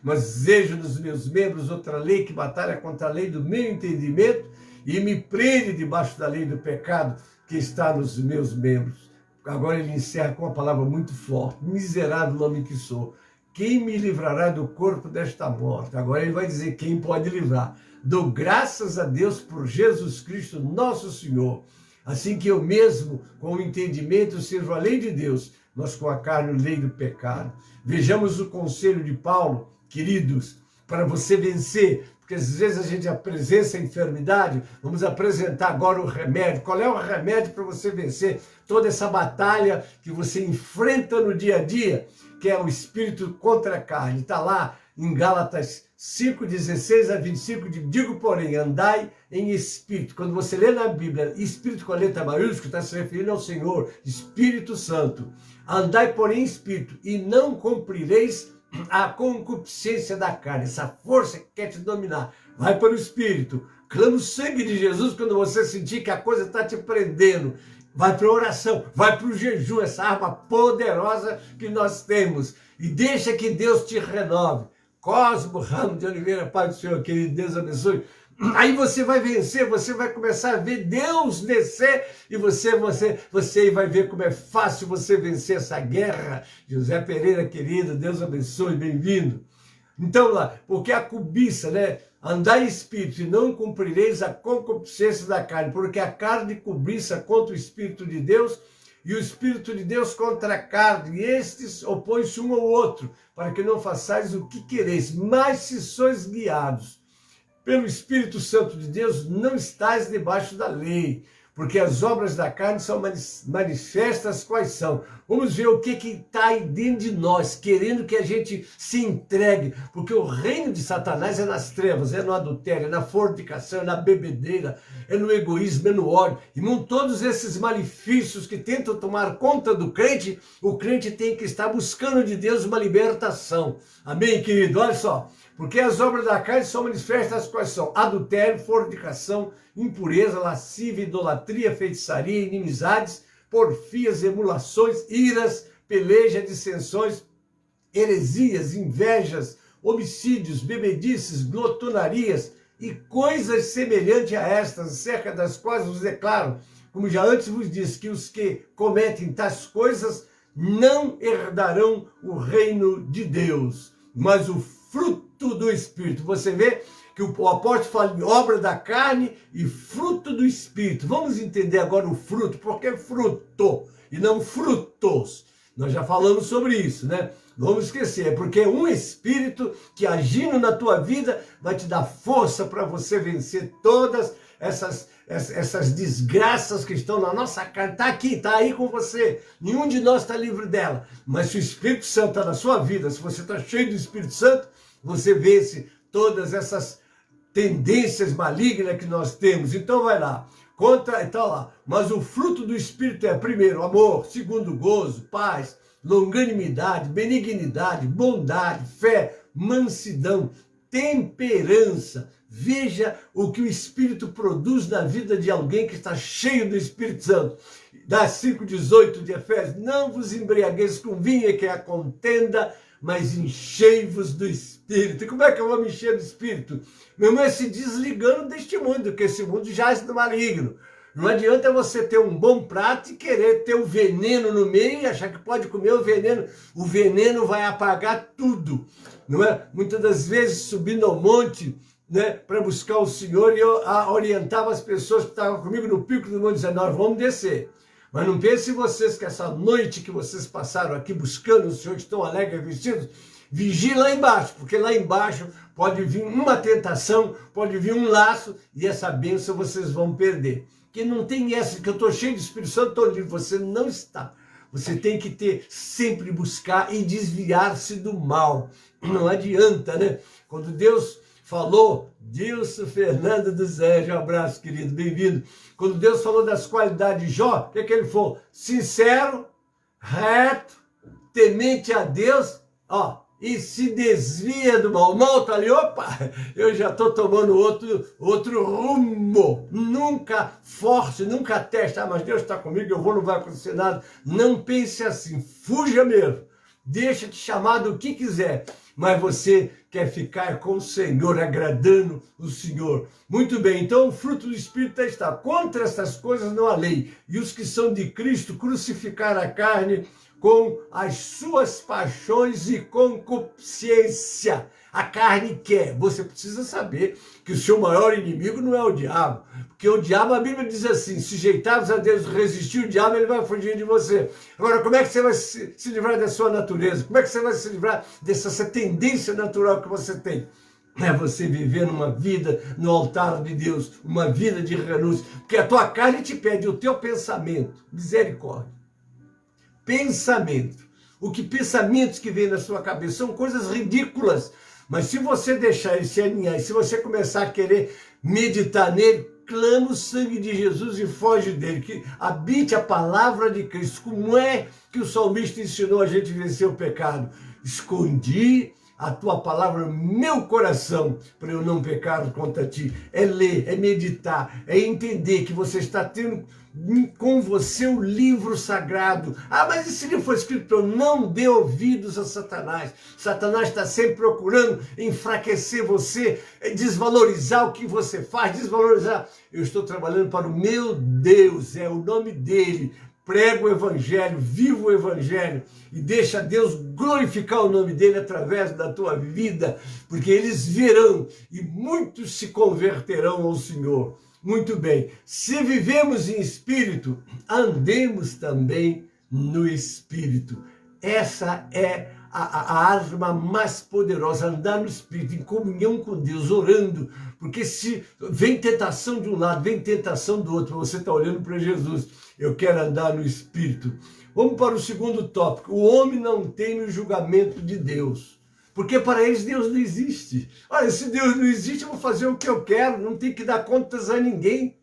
Mas vejo nos meus membros outra lei que batalha contra a lei do meu entendimento e me prende debaixo da lei do pecado que está nos meus membros. Agora ele encerra com uma palavra muito forte. Miserável homem que sou. Quem me livrará do corpo desta morte? Agora ele vai dizer quem pode livrar. Dou graças a Deus por Jesus Cristo, nosso Senhor. Assim que eu mesmo, com o entendimento, sirvo a lei de Deus, mas com a carne, a lei do pecado. Vejamos o conselho de Paulo, queridos, para você vencer. Porque às vezes a gente apresenta a enfermidade, vamos apresentar agora o remédio. Qual é o remédio para você vencer toda essa batalha que você enfrenta no dia a dia, que é o espírito contra a carne? Está lá em Gálatas 5:16-25, digo, porém, andai em espírito. Quando você lê na Bíblia, espírito com a letra maiúscula, está se referindo ao Senhor, Espírito Santo. Andai, porém, em espírito, e não cumprireis a concupiscência da carne, essa força que quer te dominar. Vai para o Espírito, clama o sangue de Jesus quando você sentir que a coisa está te prendendo. Vai para a oração, vai para o jejum, essa arma poderosa que nós temos. E deixa que Deus te renove. Cosmo Ramos de Oliveira, Pai do Senhor, querido, Deus abençoe. Aí você vai vencer, você vai começar a ver Deus descer e você vai ver como é fácil você vencer essa guerra. José Pereira, querido, Deus abençoe, bem-vindo. Então lá, porque a cobiça, né? Andai em espírito e não cumprireis a concupiscência da carne, porque a carne cobiça contra o Espírito de Deus e o Espírito de Deus contra a carne, e estes opõem-se um ao outro, para que não façais o que quereis, mas se sois guiados pelo Espírito Santo de Deus, não estais debaixo da lei, porque as obras da carne são manifestas quais são. Vamos ver o que está aí dentro de nós, querendo que a gente se entregue, porque o reino de Satanás é nas trevas, é no adultério, é na fornicação, é na bebedeira, é no egoísmo, é no ódio. Irmão, todos esses malefícios que tentam tomar conta do crente, o crente tem que estar buscando de Deus uma libertação. Amém, querido? Olha só. Porque as obras da carne são manifestas quais são? Adultério, fornicação, impureza, lascívia, idolatria, feitiçaria, inimizades, porfias, emulações, iras, peleja, dissensões, heresias, invejas, homicídios, bebedices, glotonarias e coisas semelhantes a estas, acerca das quais vos declaro, como já antes vos disse, que os que cometem tais coisas não herdarão o reino de Deus, mas o fruto do Espírito. Você vê que o apóstolo fala em obra da carne e fruto do Espírito. Vamos entender agora o fruto, porque fruto e não frutos. Nós já falamos sobre isso, né? Não vamos esquecer, é porque é um Espírito que agindo na tua vida vai te dar força para você vencer todas essas desgraças que estão na nossa carne. Está aqui, está aí com você. Nenhum de nós está livre dela. Mas se o Espírito Santo está na sua vida, se você está cheio do Espírito Santo, você vence todas essas tendências malignas que nós temos. Então vai lá. Então lá. Mas o fruto do Espírito é, primeiro, amor, segundo, gozo, paz, longanimidade, benignidade, bondade, fé, mansidão, temperança. Veja o que o Espírito produz na vida de alguém que está cheio do Espírito Santo. Da 5,18 de Efésios, não vos embriagueis com vinho, que é a contenda, mas enchei-vos do Espírito. E como é que eu vou me encher do Espírito? Meu irmão, é se desligando deste mundo, porque esse mundo jaz no maligno. Não adianta você ter um bom prato e querer ter o veneno no meio e achar que pode comer o veneno. O veneno vai apagar tudo, não é? Muitas das vezes, subindo ao monte, né, para buscar o Senhor, e eu orientava as pessoas que estavam comigo no pico do monte, dizendo, nós vamos descer. Mas não pensem vocês que essa noite que vocês passaram aqui buscando o Senhor, que estão alegres e vestidos, vigie lá embaixo, porque lá embaixo pode vir uma tentação, pode vir um laço, e essa bênção vocês vão perder. Que não tem essa, que eu estou cheio de Espírito Santo, estou livre, você não está. Você tem que sempre buscar e desviar-se do mal. Não adianta, né? Quando Deus falou, Dilson Fernando dos Anjos, um abraço, querido, bem-vindo. Quando Deus falou das qualidades de Jó, o que ele falou? Sincero, reto, temente a Deus, e se desvia do mal. O mal está ali, opa, eu já estou tomando outro rumo. Nunca force, nunca teste, mas Deus está comigo, eu vou, não vai acontecer nada. Não pense assim, fuja mesmo. Deixa te chamar do que quiser, mas você quer ficar com o Senhor, agradando o Senhor. Muito bem, então o fruto do Espírito está. Contra essas coisas não há lei. E os que são de Cristo crucificaram a carne com as suas paixões e concupiscência. A carne quer. Você precisa saber que o seu maior inimigo não é o diabo. Porque o diabo, a Bíblia diz assim, sujeitados a Deus, resistir o diabo, ele vai fugir de você. Agora, como é que você vai se livrar da sua natureza? Como é que você vai se livrar dessa tendência natural que você tem? É você viver uma vida no altar de Deus, uma vida de renúncia. Porque a tua carne te pede o teu pensamento. Misericórdia. Pensamento. Pensamentos que vêm na sua cabeça são coisas ridículas. Mas se você deixar ele se alinhar, e se você começar a querer meditar nele, clama o sangue de Jesus e foge dele, que habite a palavra de Cristo. Como é que o salmista ensinou a gente a vencer o pecado? Escondi a tua palavra no meu coração, para eu não pecar contra ti. É ler, é meditar, é entender que você está tendo com você o livro sagrado. Mas esse livro foi escrito, não dê ouvidos a Satanás. Satanás está sempre procurando enfraquecer você, desvalorizar o que você faz, desvalorizar. Eu estou trabalhando para o meu Deus, é o nome dele. Prega o Evangelho, viva o Evangelho e deixa Deus glorificar o nome dele através da tua vida, porque eles virão e muitos se converterão ao Senhor. Muito bem, se vivemos em Espírito, andemos também no Espírito. Essa é a arma mais poderosa, andar no Espírito, em comunhão com Deus, orando, porque se vem tentação de um lado, vem tentação do outro, você está olhando para Jesus, eu quero andar no Espírito. Vamos para o segundo tópico, o homem não tem o julgamento de Deus, porque para eles Deus não existe. Olha, se Deus não existe, eu vou fazer o que eu quero, não tem que dar contas a ninguém.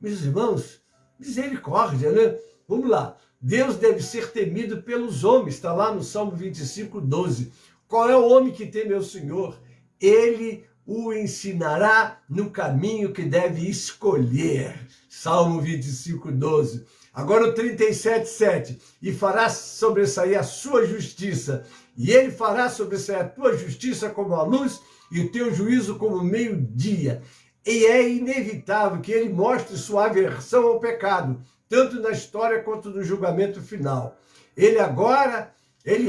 Meus irmãos, misericórdia, né? Vamos lá. Deus deve ser temido pelos homens, está lá no Salmo 25, 12. Qual é o homem que teme ao Senhor? Ele o ensinará no caminho que deve escolher. Salmo 25, 12. Agora o 37, 7. E fará sobressair a sua justiça, e ele fará sobressair a tua justiça como a luz, e o teu juízo como o meio-dia. E é inevitável que ele mostre sua aversão ao pecado, tanto na história quanto no julgamento final. Ele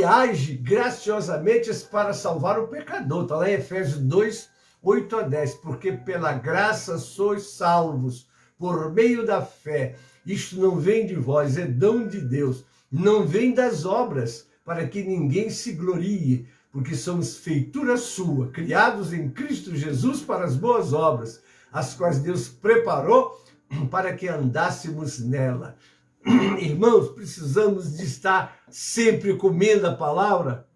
age graciosamente para salvar o pecador. Está lá em Efésios 2, 8 a 10. Porque pela graça sois salvos, por meio da fé. Isto não vem de vós, é dom de Deus. Não vem das obras, para que ninguém se glorie, porque somos feitura sua, criados em Cristo Jesus para as boas obras, as quais Deus preparou para que andássemos nela. Irmãos, precisamos de estar sempre comendo a palavra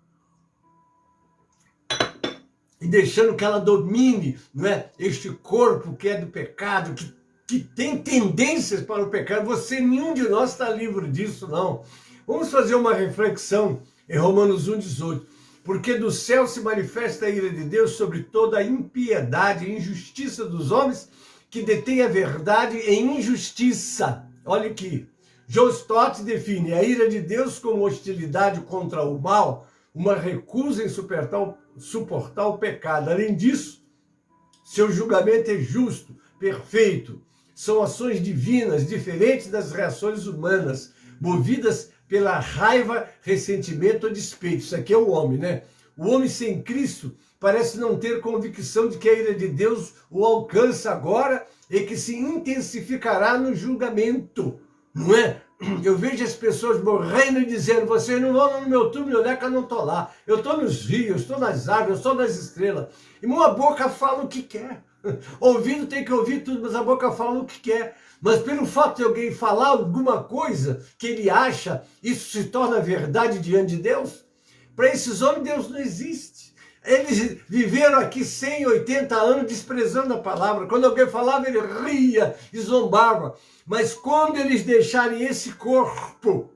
e deixando que ela domine, não é? Este corpo que é do pecado, que tem tendências para o pecado. Nenhum de nós está livre disso, não. Vamos fazer uma reflexão em Romanos 1,18. Porque do céu se manifesta a ira de Deus sobre toda a impiedade e injustiça dos homens que detêm a verdade em injustiça. Olha aqui. John Stott define a ira de Deus como hostilidade contra o mal, uma recusa em suportar o pecado. Além disso, seu julgamento é justo, perfeito. São ações divinas, diferentes das reações humanas, movidas pela raiva, ressentimento ou despeito. Isso aqui é o homem, né? O homem sem Cristo parece não ter convicção de que a ira de Deus o alcança agora e que se intensificará no julgamento, não é? Eu vejo as pessoas morrendo e dizendo, vocês não vão no meu túmulo, onde é que eu não estou lá? Eu estou nos rios, eu estou nas árvores, eu estou nas estrelas. E uma boca fala o que quer. Ouvindo tem que ouvir tudo, mas a boca fala o que quer. Mas pelo fato de alguém falar alguma coisa que ele acha, isso se torna verdade diante de Deus? Para esses homens, Deus não existe. Eles viveram aqui 180 anos desprezando a palavra. Quando alguém falava, ele ria e zombava. Mas quando eles deixarem esse corpo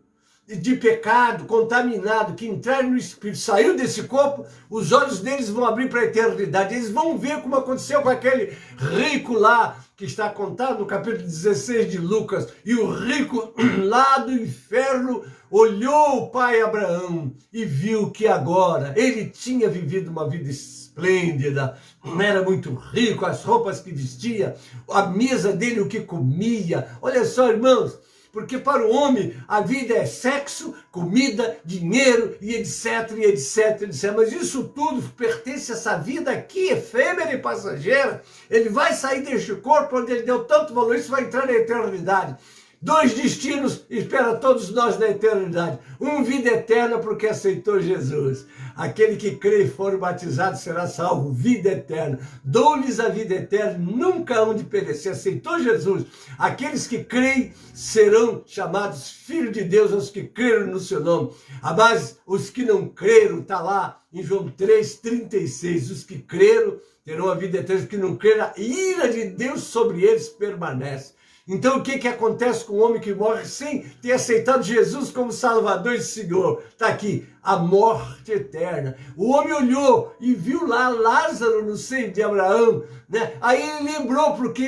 de pecado, contaminado, que entraram no Espírito, saiu desse corpo, os olhos deles vão abrir para a eternidade. Eles vão ver como aconteceu com aquele rico lá, que está contado no capítulo 16 de Lucas. E o rico lá do inferno olhou o pai Abraão e viu que agora ele tinha vivido uma vida esplêndida, era muito rico, as roupas que vestia, a mesa dele, o que comia. Olha só, irmãos, porque para o homem a vida é sexo, comida, dinheiro e etc, e etc, etc. Mas isso tudo pertence a essa vida aqui, efêmera e passageira. Ele vai sair deste corpo onde ele deu tanto valor, isso vai entrar na eternidade. Dois destinos espera todos nós na eternidade. Um, vida eterna porque aceitou Jesus. Aquele que crê e for batizado será salvo, vida eterna. Dou-lhes a vida eterna, nunca hão de perecer. Aceitou Jesus. Aqueles que creem serão chamados filhos de Deus, os que creram no seu nome. Mas os que não creram, está lá em João 3,36. Os que creram terão a vida eterna, os que não creram, a ira de Deus sobre eles permanece. Então o que acontece com o homem que morre sem ter aceitado Jesus como Salvador e Senhor? Está aqui, a morte eterna. O homem olhou e viu lá Lázaro no seio de Abraão, né? Aí ele lembrou, porque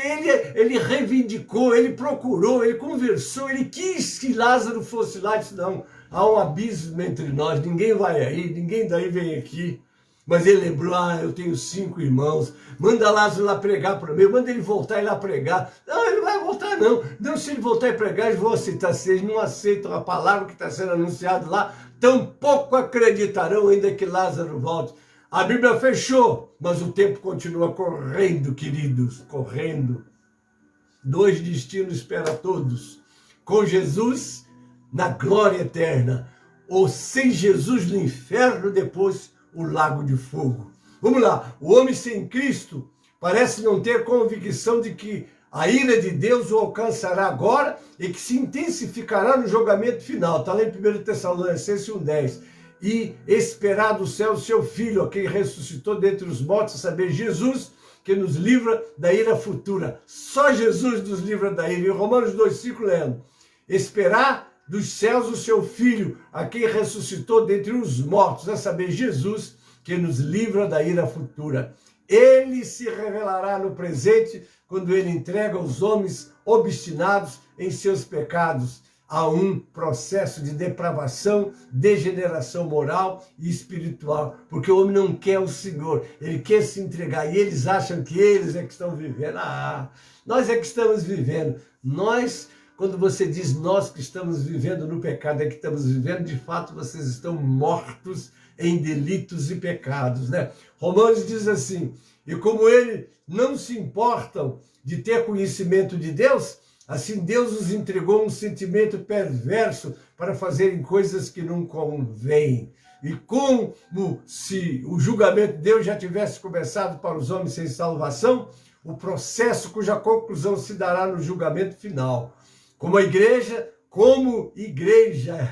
ele reivindicou, ele procurou, ele conversou, ele quis que Lázaro fosse lá e disse, não, há um abismo entre nós, ninguém vai aí, ninguém daí vem aqui. Mas ele lembrou, eu tenho 5 irmãos, manda Lázaro lá pregar para mim, manda ele voltar e lá pregar. Não, ele não vai voltar não. Não, se ele voltar e pregar, eles vão aceitar. Se eles não aceitam a palavra que está sendo anunciada lá, tampouco acreditarão ainda que Lázaro volte. A Bíblia fechou, mas o tempo continua correndo, queridos, correndo. 2 destinos espera todos. Com Jesus na glória eterna, ou sem Jesus no inferno depois, o lago de fogo. Vamos lá, o homem sem Cristo parece não ter convicção de que a ira de Deus o alcançará agora e que se intensificará no julgamento final. Está lá em 1 Tessalonicenses 1,10. E esperar do céu o seu Filho, a quem ressuscitou dentre os mortos, a saber, Jesus, que nos livra da ira futura. Só Jesus nos livra da ira. Em Romanos 2,5 lendo, esperar dos céus o seu Filho, a quem ressuscitou dentre os mortos, a saber, Jesus, que nos livra da ira futura. Ele se revelará no presente, quando ele entrega os homens obstinados em seus pecados a um processo de depravação, degeneração moral e espiritual, porque o homem não quer o Senhor, ele quer se entregar, e eles acham que eles é que estão vivendo. Nós é que estamos vivendo. Nós, quando você diz nós que estamos vivendo no pecado, é que estamos vivendo, de fato vocês estão mortos em delitos e pecados, né? Romanos diz assim, e como eles não se importam de ter conhecimento de Deus, assim Deus os entregou um sentimento perverso para fazerem coisas que não convêm. e como se o julgamento de Deus já tivesse começado para os homens sem salvação, o processo cuja conclusão se dará no julgamento final. Como igreja,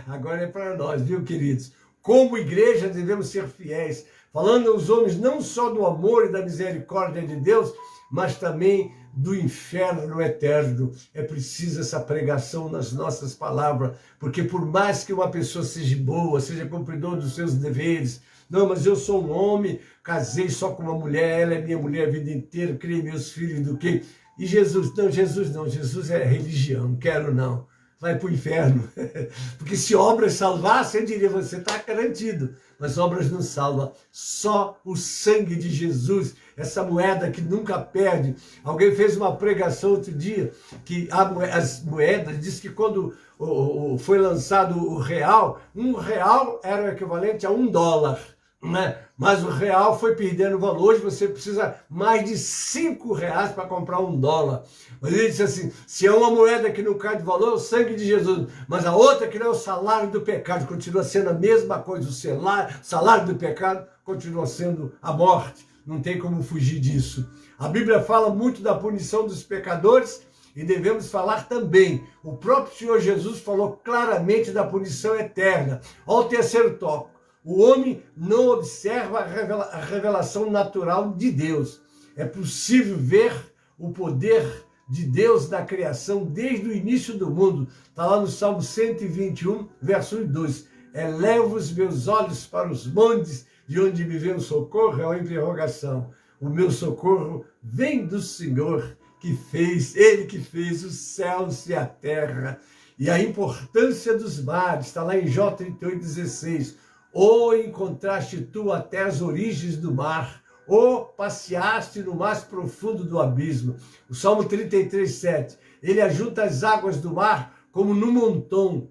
agora é para nós, viu, queridos? Como igreja devemos ser fiéis, falando aos homens não só do amor e da misericórdia de Deus, mas também do inferno eterno. É preciso essa pregação nas nossas palavras, porque por mais que uma pessoa seja boa, seja cumpridor dos seus deveres, não, mas eu sou um homem, casei só com uma mulher, ela é minha mulher a vida inteira, criei meus filhos do quê? E Jesus não, Jesus é religião, não quero não. Vai para o inferno. Porque se obras salvassem, eu diria, você está garantido. Mas obras não salvam. Só o sangue de Jesus, essa moeda que nunca perde. Alguém fez uma pregação outro dia, que as moedas, diz que quando foi lançado o real, R$1 era o equivalente a $1. Né? Mas o real foi perdendo valor. Hoje você precisa mais de R$5 para comprar $1. Mas ele disse assim, se é uma moeda que não cai de valor, é o sangue de Jesus. Mas a outra que não é o salário do pecado, continua sendo a mesma coisa. O salário do pecado continua sendo a morte. Não tem como fugir disso. A Bíblia fala muito da punição dos pecadores e devemos falar também. O próprio Senhor Jesus falou claramente da punição eterna. Olha o terceiro tópico. O homem não observa a revelação natural de Deus. É possível ver o poder de Deus na criação desde o início do mundo. Está lá no Salmo 121, verso 1 e 2. Elevo os meus olhos para os montes, de onde me vem o socorro, é uma interrogação. O meu socorro vem do Senhor, Ele que fez os céus e a terra. E a importância dos mares, está lá em Jó 38:16. Ou encontraste tu até as origens do mar, ou passeaste no mais profundo do abismo. O Salmo 33:7. Ele ajunta as águas do mar como no montão,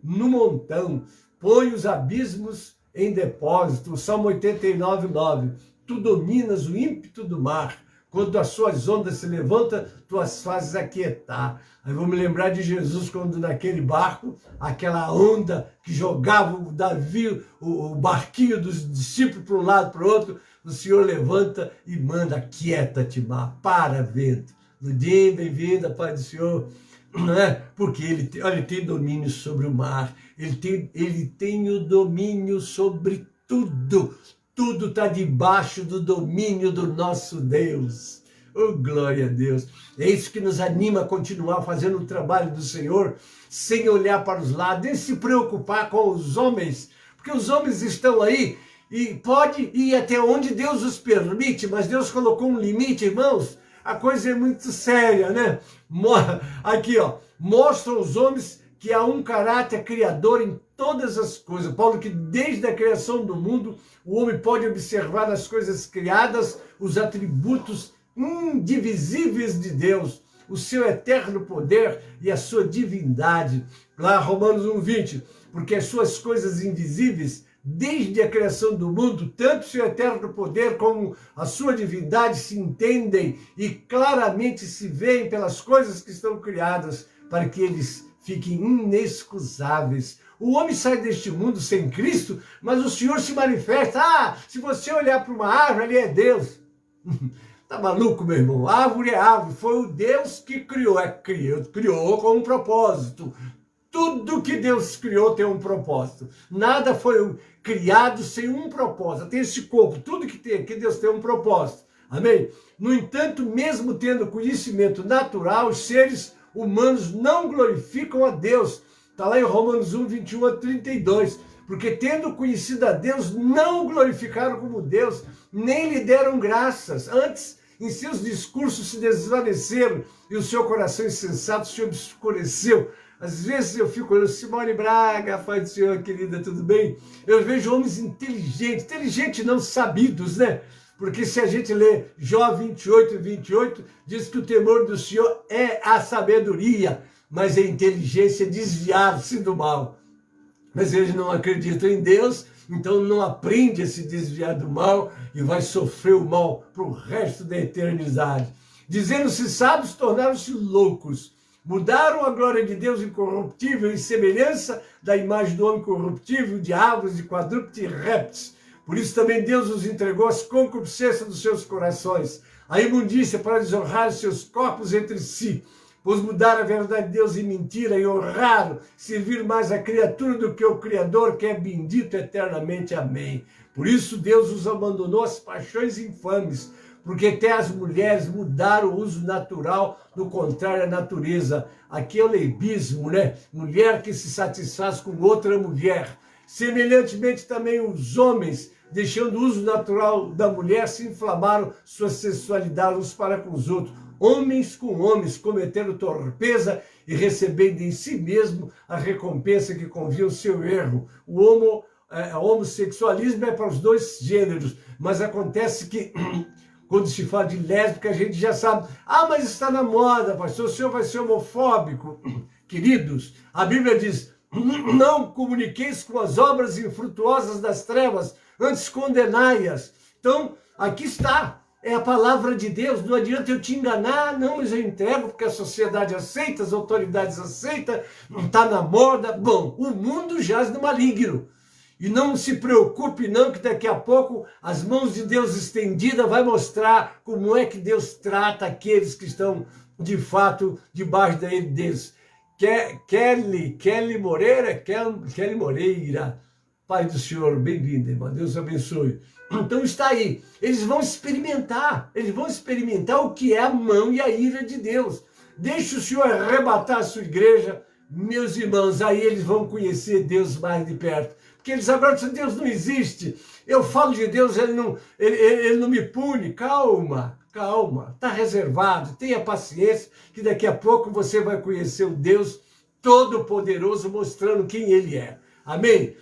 põe os abismos em depósito. O Salmo 89:9. Tu dominas o ímpeto do mar. Quando as suas ondas se levantam, tu as fazes aquietar. Aí vamos lembrar de Jesus quando naquele barco, aquela onda que jogava o Davi, o barquinho dos discípulos para um lado para o outro, o Senhor levanta e manda, aquieta-te, mar, para, vento. No dia, bem-vinda, Pai do Senhor. Não é? Porque ele tem domínio sobre o mar, ele tem o domínio sobre tudo. Tudo está debaixo do domínio do nosso Deus. Oh, glória a Deus. É isso que nos anima a continuar fazendo o trabalho do Senhor, sem olhar para os lados, nem se preocupar com os homens, porque os homens estão aí e pode ir até onde Deus os permite, mas Deus colocou um limite, irmãos. A coisa é muito séria, né? Aqui, ó, mostra aos homens que há um caráter criador em todas as coisas. Paulo, que desde a criação do mundo, o homem pode observar nas coisas criadas os atributos indivisíveis de Deus, o seu eterno poder e a sua divindade. Lá, Romanos 1:20, porque as suas coisas invisíveis, desde a criação do mundo, tanto seu eterno poder como a sua divindade se entendem e claramente se veem pelas coisas que estão criadas, para que eles fiquem inexcusáveis. O homem sai deste mundo sem Cristo, mas o Senhor se manifesta. Se você olhar para uma árvore, ali é Deus. Tá maluco, meu irmão? Árvore é árvore. Foi o Deus que criou. Criou com um propósito. Tudo que Deus criou tem um propósito. Nada foi criado sem um propósito. Tem esse corpo, tudo que Deus tem um propósito. Amém? No entanto, mesmo tendo conhecimento natural, os seres humanos não glorificam a Deus. Está lá em Romanos 1:21-32. Porque tendo conhecido a Deus, não o glorificaram como Deus, nem lhe deram graças. Antes, em seus discursos se desvaneceram e o seu coração insensato se obscureceu. Às vezes eu fico olhando, Simone Braga, Pai do Senhor, querida, tudo bem? Eu vejo homens inteligentes não sabidos, né? Porque se a gente lê Jó 28:28, diz que o temor do Senhor é a sabedoria, mas a inteligência é desviar-se do mal. Mas eles não acreditam em Deus, então não aprende a se desviar do mal e vai sofrer o mal para o resto da eternidade. Dizendo-se sábios, tornaram-se loucos Mudaram a glória de Deus incorruptível em semelhança da imagem do homem corruptível, de aves, de quadrúpedes e répteis. Por isso também Deus os entregou às concupiscências dos seus corações, a imundícia para desonrar os seus corpos entre si, pois mudaram a verdade de Deus em mentira e honraram, servir mais a criatura do que o Criador, que é bendito eternamente. Amém. Por isso Deus os abandonou às paixões infames, porque até as mulheres mudaram o uso natural do contrário à natureza. Aqui é o leibismo, né? Mulher que se satisfaz com outra mulher. Semelhantemente também os homens, deixando o uso natural da mulher, se inflamaram sua sexualidade uns para com os outros. Homens com homens, cometendo torpeza e recebendo em si mesmo a recompensa que convia ao seu erro. O homossexualismo é para os dois gêneros, mas acontece que quando se fala de lésbica, a gente já sabe, mas está na moda, pastor, o senhor vai ser homofóbico. Queridos, a Bíblia diz, não comuniqueis com as obras infrutuosas das trevas, antes condenai-as. Então, aqui está, é a palavra de Deus, não adianta eu te enganar, não, mas eu entrego porque a sociedade aceita, as autoridades aceitam, não está na moda. Bom, o mundo jaz no maligno. E não se preocupe não, que daqui a pouco as mãos de Deus estendidas vai mostrar como é que Deus trata aqueles que estão, de fato, debaixo da ele deles. Kelly Moreira, Pai do Senhor, bem-vinda, irmã, Deus abençoe. Então está aí, eles vão experimentar o que é a mão e a ira de Deus. Deixe o Senhor arrebatar a sua igreja, meus irmãos, aí eles vão conhecer Deus mais de perto. Porque eles agora dizem, Deus não existe, eu falo de Deus, ele não me pune. Calma, está reservado, tenha paciência, que daqui a pouco você vai conhecer o Deus Todo-Poderoso, mostrando quem Ele é. Amém?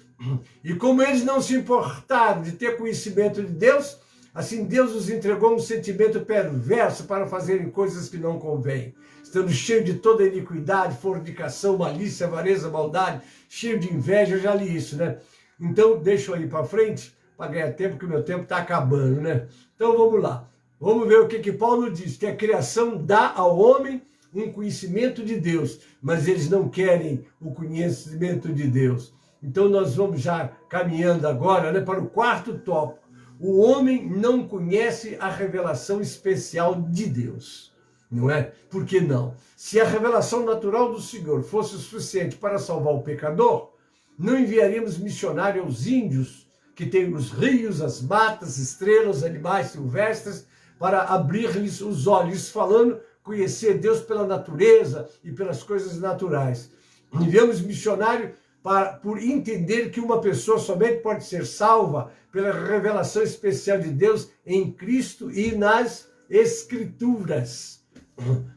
E como eles não se importaram de ter conhecimento de Deus, assim Deus os entregou um sentimento perverso para fazerem coisas que não convêm, estando cheio de toda iniquidade, fornicação, malícia, avareza, maldade, cheio de inveja. Eu já li isso, né? Então, deixa eu ir para frente, para ganhar tempo, que o meu tempo está acabando, né? Então, vamos lá. Vamos ver o que Paulo diz, que a criação dá ao homem um conhecimento de Deus, mas eles não querem o conhecimento de Deus. Então, nós vamos já caminhando agora, né, para o quarto tópico. O homem não conhece a revelação especial de Deus. Não é? Por que não? Se a revelação natural do Senhor fosse o suficiente para salvar o pecador, não enviaríamos missionário aos índios, que têm os rios, as matas, estrelas, animais silvestres, para abrir-lhes os olhos, falando, conhecer Deus pela natureza e pelas coisas naturais. Enviamos missionário por entender que uma pessoa somente pode ser salva pela revelação especial de Deus em Cristo e nas Escrituras.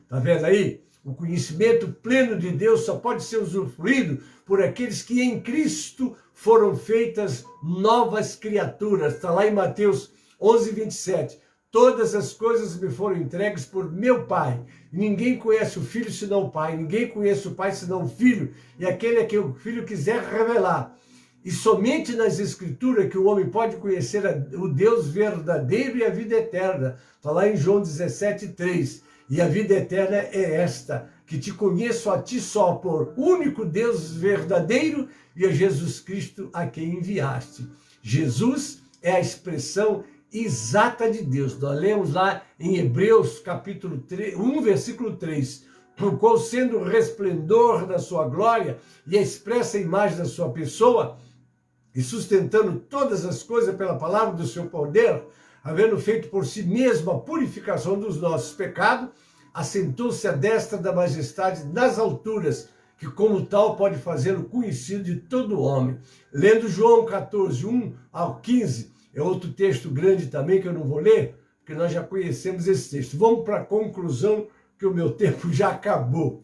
Está vendo aí? O conhecimento pleno de Deus só pode ser usufruído por aqueles que em Cristo foram feitas novas criaturas. Está lá em Mateus 11, 27. Todas as coisas me foram entregues por meu Pai. Ninguém conhece o Filho senão o Pai. Ninguém conhece o Pai senão o Filho. E aquele a quem o Filho quiser revelar. E somente nas Escrituras que o homem pode conhecer o Deus verdadeiro e a vida eterna. Está lá em João 17, 3. E a vida eterna é esta, que te conheço a ti só por único Deus verdadeiro e a Jesus Cristo a quem enviaste. Jesus é a expressão exata de Deus. Nós lemos lá em Hebreus capítulo 1, versículo 3, o qual sendo o resplendor da sua glória e a expressa imagem da sua pessoa, e sustentando todas as coisas pela palavra do seu poder, havendo feito por si mesmo a purificação dos nossos pecados, assentou-se à destra da majestade nas alturas, que como tal pode fazê-lo conhecido de todo homem. Lendo João 14, 1 ao 15, é outro texto grande também que eu não vou ler, porque nós já conhecemos esse texto. Vamos para a conclusão, que o meu tempo já acabou.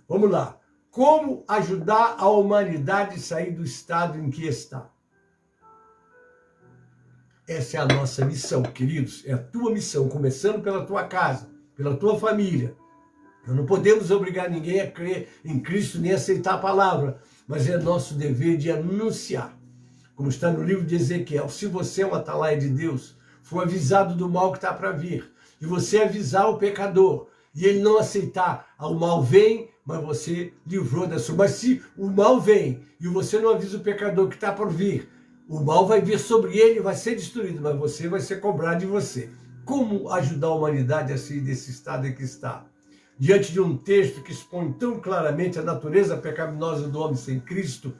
Vamos lá. Como ajudar a humanidade a sair do estado em que está? Essa é a nossa missão, queridos. É a tua missão, começando pela tua casa, pela tua família. Nós não podemos obrigar ninguém a crer em Cristo nem a aceitar a palavra, mas é nosso dever de anunciar. Como está no livro de Ezequiel, se você é um atalaia de Deus, for avisado do mal que está para vir, e você avisar o pecador, e ele não aceitar, o mal vem, mas você livrou da sua. Mas se o mal vem e você não avisa o pecador que está por vir, o mal vai vir sobre ele e vai ser destruído, mas você vai ser cobrado de você. Como ajudar a humanidade a sair desse estado em que está? Diante de um texto que expõe tão claramente a natureza pecaminosa do homem sem Cristo,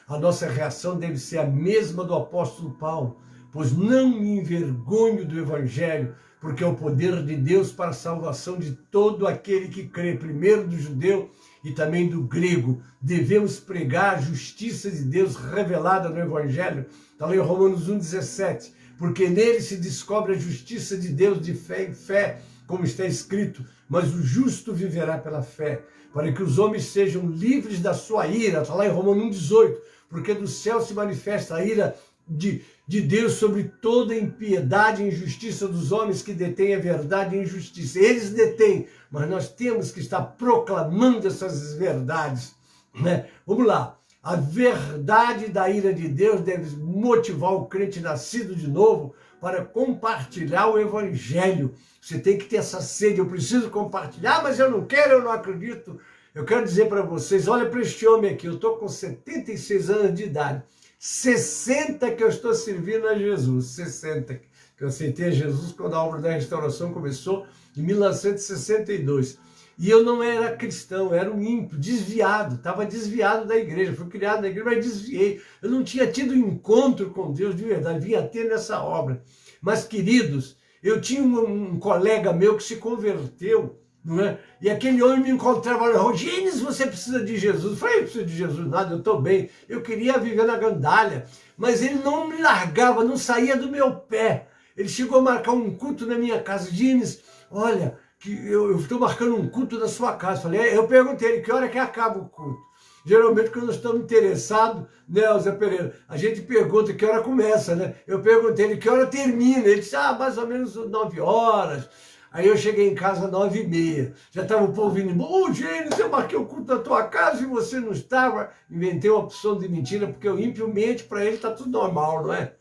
a nossa reação deve ser a mesma do apóstolo Paulo, pois não me envergonho do Evangelho, porque é o poder de Deus para a salvação de todo aquele que crê, primeiro do judeu e também do grego. Devemos pregar a justiça de Deus revelada no Evangelho, está lá em Romanos 1,17, porque nele se descobre a justiça de Deus de fé em fé, como está escrito, mas o justo viverá pela fé, para que os homens sejam livres da sua ira, está lá em Romanos 1,18, porque do céu se manifesta a ira de Deus sobre toda a impiedade e injustiça dos homens que detêm a verdade e a injustiça. Eles detêm, mas nós temos que estar proclamando essas verdades, né? Vamos lá. A verdade da ira de Deus deve motivar o crente nascido de novo para compartilhar o Evangelho. Você tem que ter essa sede. Eu preciso compartilhar, mas eu não quero, eu não acredito. Eu quero dizer para vocês, olha para este homem aqui, eu estou com 76 anos de idade. 60 que eu estou servindo a Jesus, 60 que eu aceitei a Jesus quando a obra da restauração começou em 1962. E eu não era cristão, eu era um ímpio, desviado, estava desviado da igreja, fui criado na igreja, mas desviei. Eu não tinha tido encontro com Deus de verdade, vinha ter nessa obra. Mas, queridos, eu tinha um colega meu que se converteu, não é? E aquele homem me encontrava, Rogênis, você precisa de Jesus. Eu falei, eu preciso de Jesus nada, eu estou bem. Eu queria viver na Gandalha, mas ele não me largava, não saía do meu pé. Ele chegou a marcar um culto na minha casa. Gênesis, olha, que eu estou marcando um culto na sua casa. Falei, eu perguntei ele, que hora que acaba o culto? Geralmente, quando nós estamos interessados, né, Zé Pereira, a gente pergunta que hora começa, né? Eu perguntei ele, que hora termina? Ele disse, mais ou menos 9 horas. Aí eu cheguei em casa às 9h30. Já estava o povo vindo, Gênesis, eu marquei o culto na tua casa e você não estava. Inventei uma opção de mentira, porque o ímpio mente, para ele está tudo normal, não é?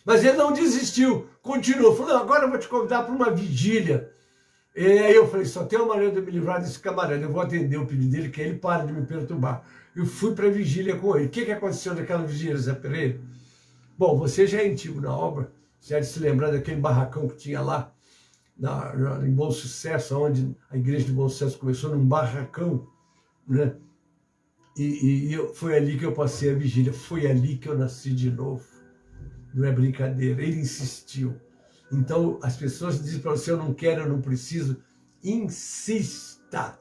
Mas ele não desistiu, continuou. Falou, agora eu vou te convidar para uma vigília. E aí eu falei, só tem uma maneira de eu me livrar desse camarada, eu vou atender o pedido dele, que ele para de me perturbar. Eu fui para a vigília com ele. O que aconteceu naquela vigília, Zé Pereira? Bom, você já é antigo na obra, você já de se lembrar daquele barracão que tinha lá, em Bom Sucesso, onde a igreja de Bom Sucesso começou, num barracão, né? Foi ali que eu passei a vigília, foi ali que eu nasci de novo. Não é brincadeira, ele insistiu. Então, as pessoas dizem para você, eu não quero, eu não preciso. Insista,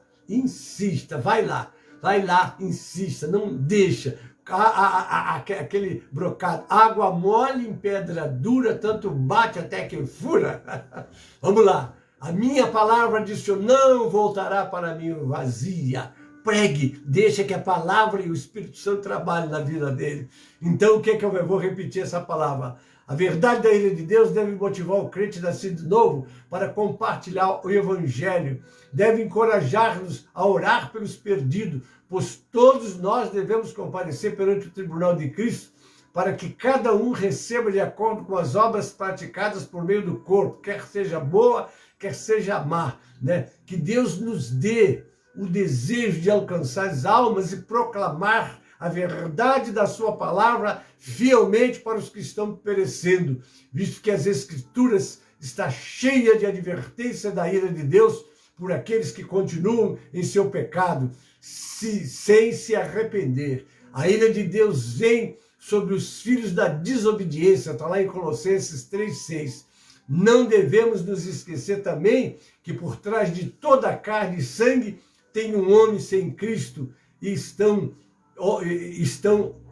vai lá, insista, não deixa. Aquele brocado, água mole em pedra dura, tanto bate até que fura. Vamos lá, a minha palavra disse, não voltará para mim vazia. Pregue, deixa que a palavra e o Espírito Santo trabalhem na vida dele. Então, o que eu vou repetir essa palavra? A verdade da ira de Deus deve motivar o crente nascido de novo para compartilhar o Evangelho. Deve encorajar-nos a orar pelos perdidos, pois todos nós devemos comparecer perante o tribunal de Cristo para que cada um receba de acordo com as obras praticadas por meio do corpo, quer seja boa, quer seja má, né? Que Deus nos dê o desejo de alcançar as almas e proclamar a verdade da sua palavra fielmente para os que estão perecendo, visto que as Escrituras está cheia de advertência da ira de Deus por aqueles que continuam em seu pecado, sem se arrepender. A ira de Deus vem sobre os filhos da desobediência, está lá em Colossenses 3,6. Não devemos nos esquecer também que por trás de toda a carne e sangue tem um homem sem Cristo e estão,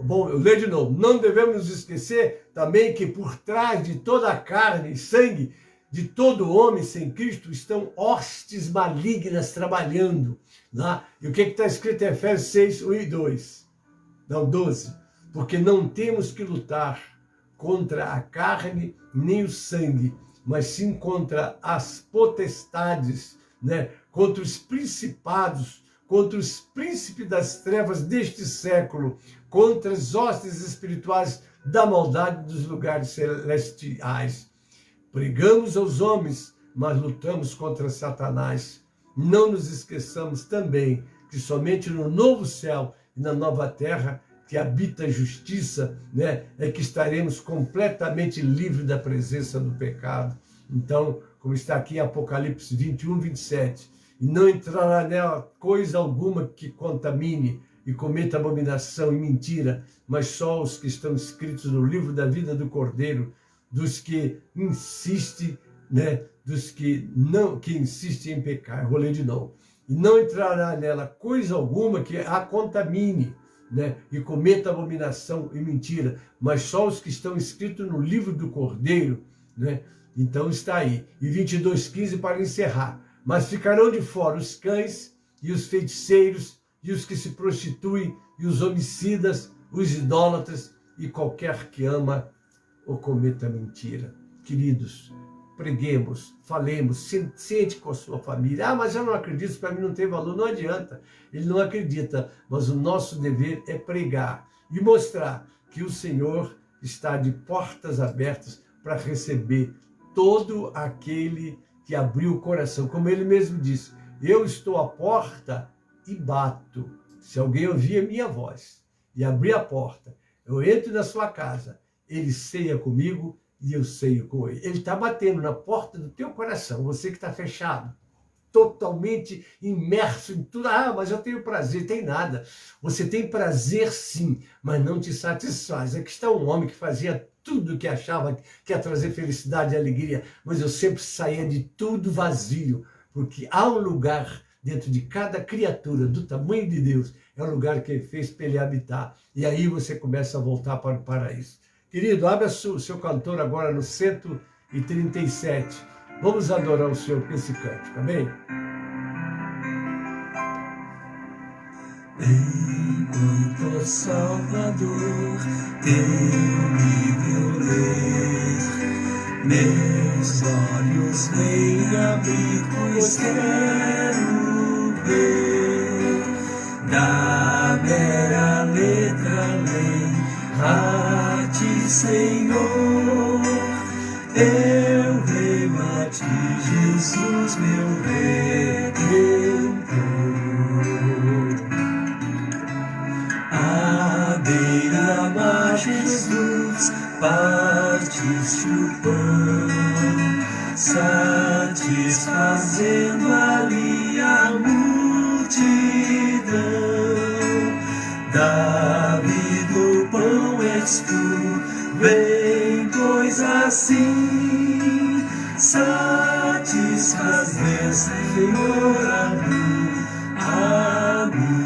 bom, eu leio de novo, não devemos nos esquecer também que por trás de toda a carne e sangue de todo homem sem Cristo estão hostes malignas trabalhando. Né? E o que está escrito em Efésios 6, 1 e 2? Não, 12. Porque não temos que lutar contra a carne nem o sangue, mas sim contra as potestades, né? Contra os principados, contra os príncipes das trevas deste século, contra as hostes espirituais da maldade dos lugares celestiais. Pregamos aos homens, mas lutamos contra Satanás. não nos esqueçamos também que somente no novo céu e na nova terra que habita a justiça, né, é que estaremos completamente livres da presença do pecado. Então, como está aqui em Apocalipse 21, 27, e não entrará nela coisa alguma que contamine e cometa abominação e mentira, mas só os que estão escritos no livro da vida do Cordeiro, dos que insistem, né, dos que insistem em pecar. Vou ler de novo. E não entrará nela coisa alguma que a contamine, né, e cometa abominação e mentira, mas só os que estão escritos no livro do Cordeiro, né? Então está aí. E 22:15 para encerrar. Mas ficarão de fora os cães e os feiticeiros e os que se prostituem e os homicidas, os idólatras e qualquer que ama ou cometa mentira. Queridos, preguemos, falemos, sente com a sua família. Ah, mas eu não acredito, para mim não tem valor. Não adianta, ele não acredita, mas o nosso dever é pregar e mostrar que o Senhor está de portas abertas para receber todo aquele que abriu o coração. Como ele mesmo disse, eu estou à porta e bato. Se alguém ouvir a minha voz e abrir a porta, eu entro na sua casa, ele ceia comigo e eu ceio com ele. Ele está batendo na porta do teu coração, você que está fechado, totalmente imerso em tudo. Ah, mas eu tenho prazer. Tem nada. Você tem prazer sim, mas não te satisfaz. Aqui está um homem que fazia tudo que achava que ia trazer felicidade e alegria, mas eu sempre saía de tudo vazio, porque há um lugar dentro de cada criatura do tamanho de Deus, é o lugar que ele fez para ele habitar. E aí você começa a voltar para o paraíso. Querido, abra o seu cantor agora no 137. Vamos adorar o Senhor com esse cântico, amém? Enquanto ó Salvador teu livro ler, meus olhos vêm abrir, pois quero ver da mera letra além a ti, Senhor. Eu venho a ti, Jesus, meu Redentor. À beira-mar, Jesus, partiste o pão, satisfazendo ali a multidão. Da vida o pão és tu, vem, pois assim satisfazer, Senhor, a mim, a mim.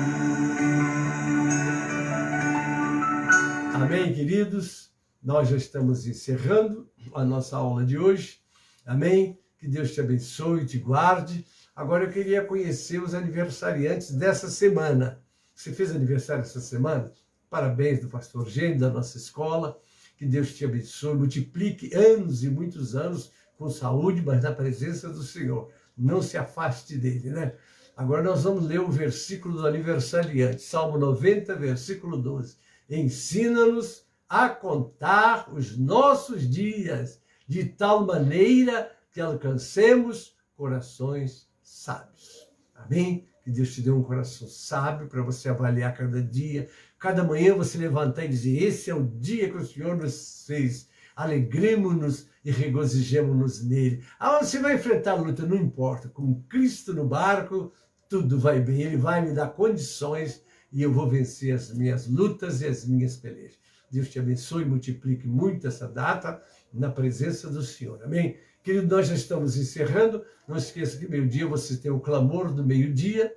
Amém, queridos? Nós já estamos encerrando a nossa aula de hoje. Amém? Que Deus te abençoe e te guarde. Agora eu queria conhecer os aniversariantes dessa semana. Você fez aniversário essa semana? Parabéns do pastor Gênio, da nossa escola. Que Deus te abençoe, multiplique anos e muitos anos com saúde, mas na presença do Senhor. Não se afaste dele, né? Agora nós vamos ler o versículo do aniversariante, Salmo 90, versículo 12. Ensina-nos a contar os nossos dias, de tal maneira que alcancemos corações sábios. Amém? Que Deus te dê um coração sábio para você avaliar cada dia. Cada manhã você levantar e dizer, esse é o dia que o Senhor nos fez. Alegremos-nos e regozijemos-nos nele. Ah, você vai enfrentar a luta, não importa. Com Cristo no barco, tudo vai bem. Ele vai me dar condições e eu vou vencer as minhas lutas e as minhas pelejas. Deus te abençoe e multiplique muito essa data na presença do Senhor. Amém? Querido, nós já estamos encerrando. Não esqueça que meio-dia você tem o clamor do meio-dia.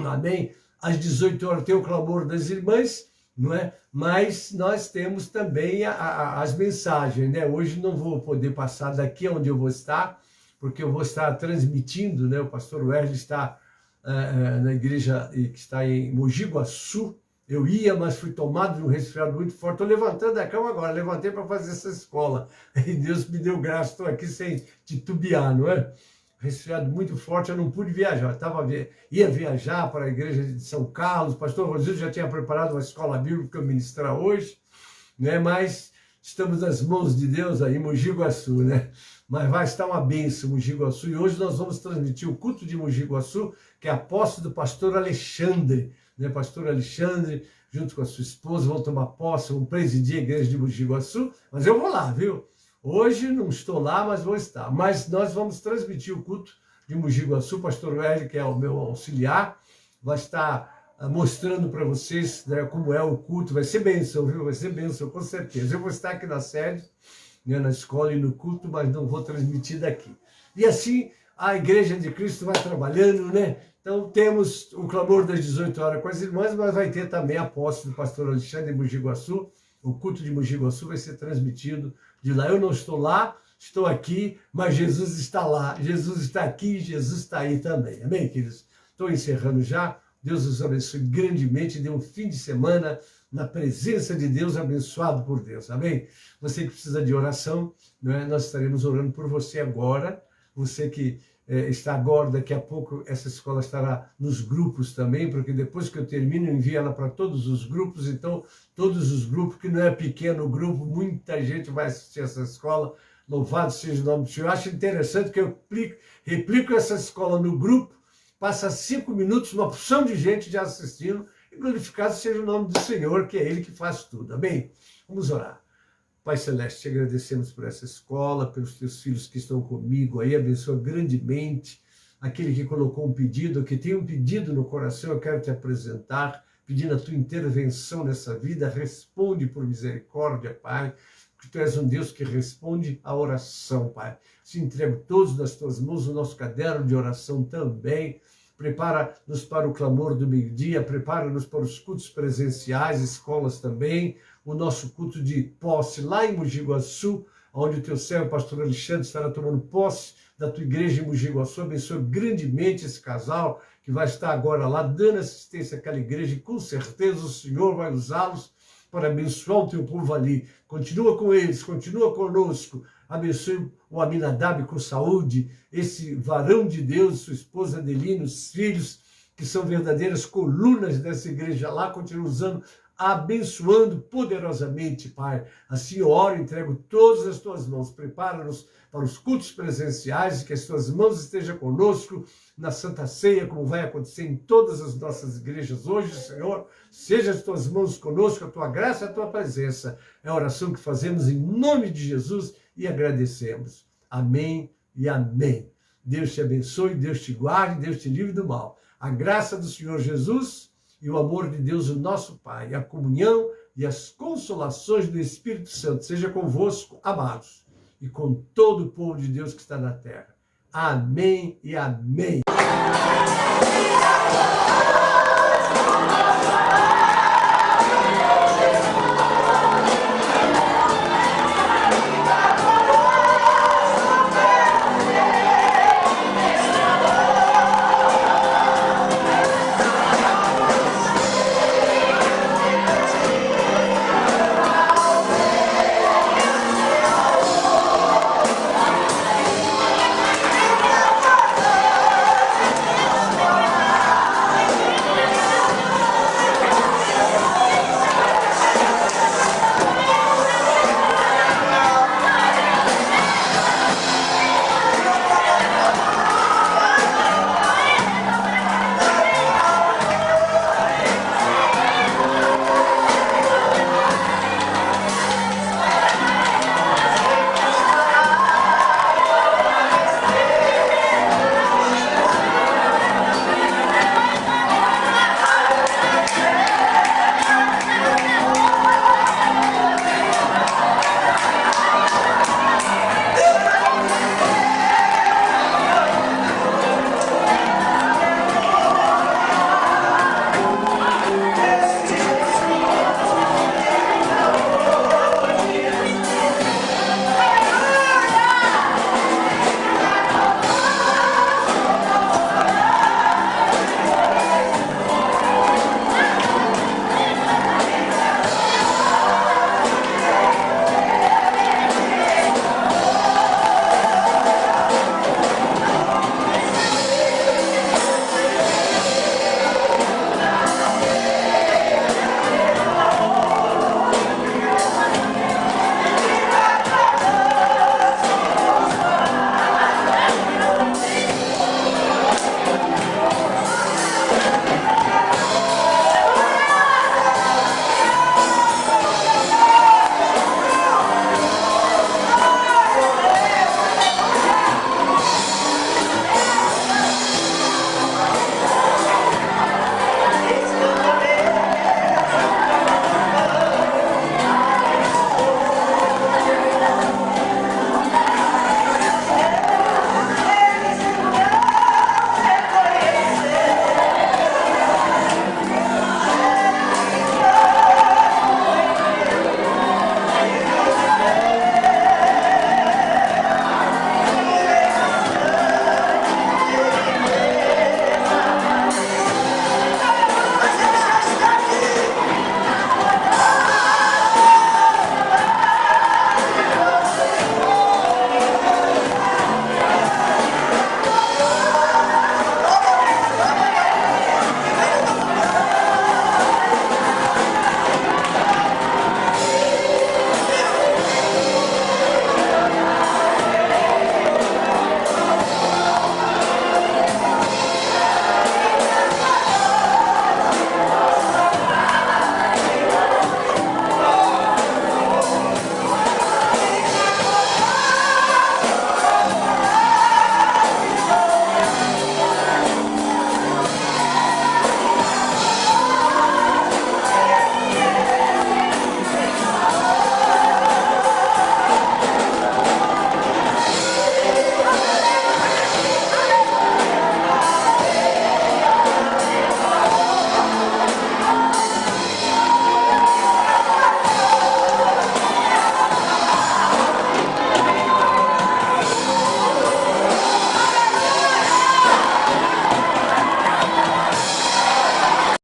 Amém? Às 18 horas tem o clamor das irmãs, não é? Mas nós temos também as mensagens, né? Hoje não vou poder passar daqui onde eu vou estar, porque eu vou estar transmitindo, né? O pastor Wesley está na igreja que está em Mogi Guaçu. Eu ia, mas fui tomado de um resfriado muito forte. Estou levantando da cama agora, levantei para fazer essa escola. E Deus me deu graça, estou aqui sem titubear, não é? Resfriado muito forte, eu não pude viajar. Ia viajar para a igreja de São Carlos, o pastor Rosílio já tinha preparado uma escola bíblica para eu ministrar hoje, né? Mas estamos nas mãos de Deus aí, Mogi Guaçu, né? mas vai estar uma bênção Mogi Guaçu. E hoje nós vamos transmitir o culto de Mogi Guaçu, que é a posse do pastor Alexandre, né? Pastor Alexandre, junto com a sua esposa, vão tomar posse, vão presidir a igreja de Mogi Guaçu, mas eu vou lá, viu? Hoje não estou lá, mas vou estar. Mas nós vamos transmitir o culto de Mogi Guaçu. O pastor Hélio, que é o meu auxiliar, vai estar mostrando para vocês, né, como é o culto. Vai ser bênção, viu? Vai ser bênção, com certeza. Eu vou estar aqui na sede, né, na escola e no culto, mas não vou transmitir daqui. E assim a Igreja de Cristo vai trabalhando, né? Então temos o clamor das 18 horas com as irmãs, mas vai ter também a posse do pastor Alexandre em Mogi Guaçu. O culto de Mogi Guaçu vai ser transmitido de lá. Eu não estou lá, estou aqui, mas Jesus está lá. Jesus está aqui, Jesus está aí também. Amém, queridos? Estou encerrando já. Deus os abençoe grandemente. Dê um fim de semana na presença de Deus, abençoado por Deus. Amém? Você que precisa de oração, não é? Nós estaremos orando por você agora. Você que está agora, daqui a pouco essa escola estará nos grupos também, porque depois que eu termino, eu envio ela para todos os grupos. Então, todos os grupos, que não é pequeno o grupo, muita gente vai assistir essa escola. Louvado seja o nome do Senhor. Eu acho interessante que eu replico essa escola no grupo, passa 5 minutos, uma porção de gente já assistindo, e glorificado seja o nome do Senhor, que é Ele que faz tudo. Amém? Vamos orar. Pai Celeste, te agradecemos por essa escola, pelos teus filhos que estão comigo aí, abençoa grandemente aquele que colocou um pedido, que tem um pedido no coração, eu quero te apresentar, pedindo a tua intervenção nessa vida, responde por misericórdia, Pai, porque tu és um Deus que responde à oração, Pai. Se entrego todos nas tuas mãos, o nosso caderno de oração também. Prepara-nos para o clamor do meio-dia, prepara-nos para os cultos presenciais, escolas também, o nosso culto de posse lá em Mogi Guaçu, onde o teu servo, pastor Alexandre, estará tomando posse da tua igreja em Mogi Guaçu. Abençoe grandemente esse casal que vai estar agora lá dando assistência àquela igreja, e com certeza o Senhor vai usá-los para abençoar o teu povo ali. Continua com eles, continua conosco. Abençoe o Aminadab com saúde, esse varão de Deus, sua esposa Adeline, os filhos, que são verdadeiras colunas dessa igreja lá, continua usando, abençoando poderosamente, Pai. Assim eu oro, entrego todas as tuas mãos, prepara-nos para os cultos presenciais, que as tuas mãos estejam conosco na Santa Ceia, como vai acontecer em todas as nossas igrejas hoje, Senhor. Seja as tuas mãos conosco, a tua graça, a tua presença. É a oração que fazemos em nome de Jesus e agradecemos. Amém e amém. Deus te abençoe, Deus te guarde, Deus te livre do mal. A graça do Senhor Jesus e o amor de Deus, o nosso Pai, a comunhão e as consolações do Espírito Santo seja convosco, amados, e com todo o povo de Deus que está na terra. Amém e amém.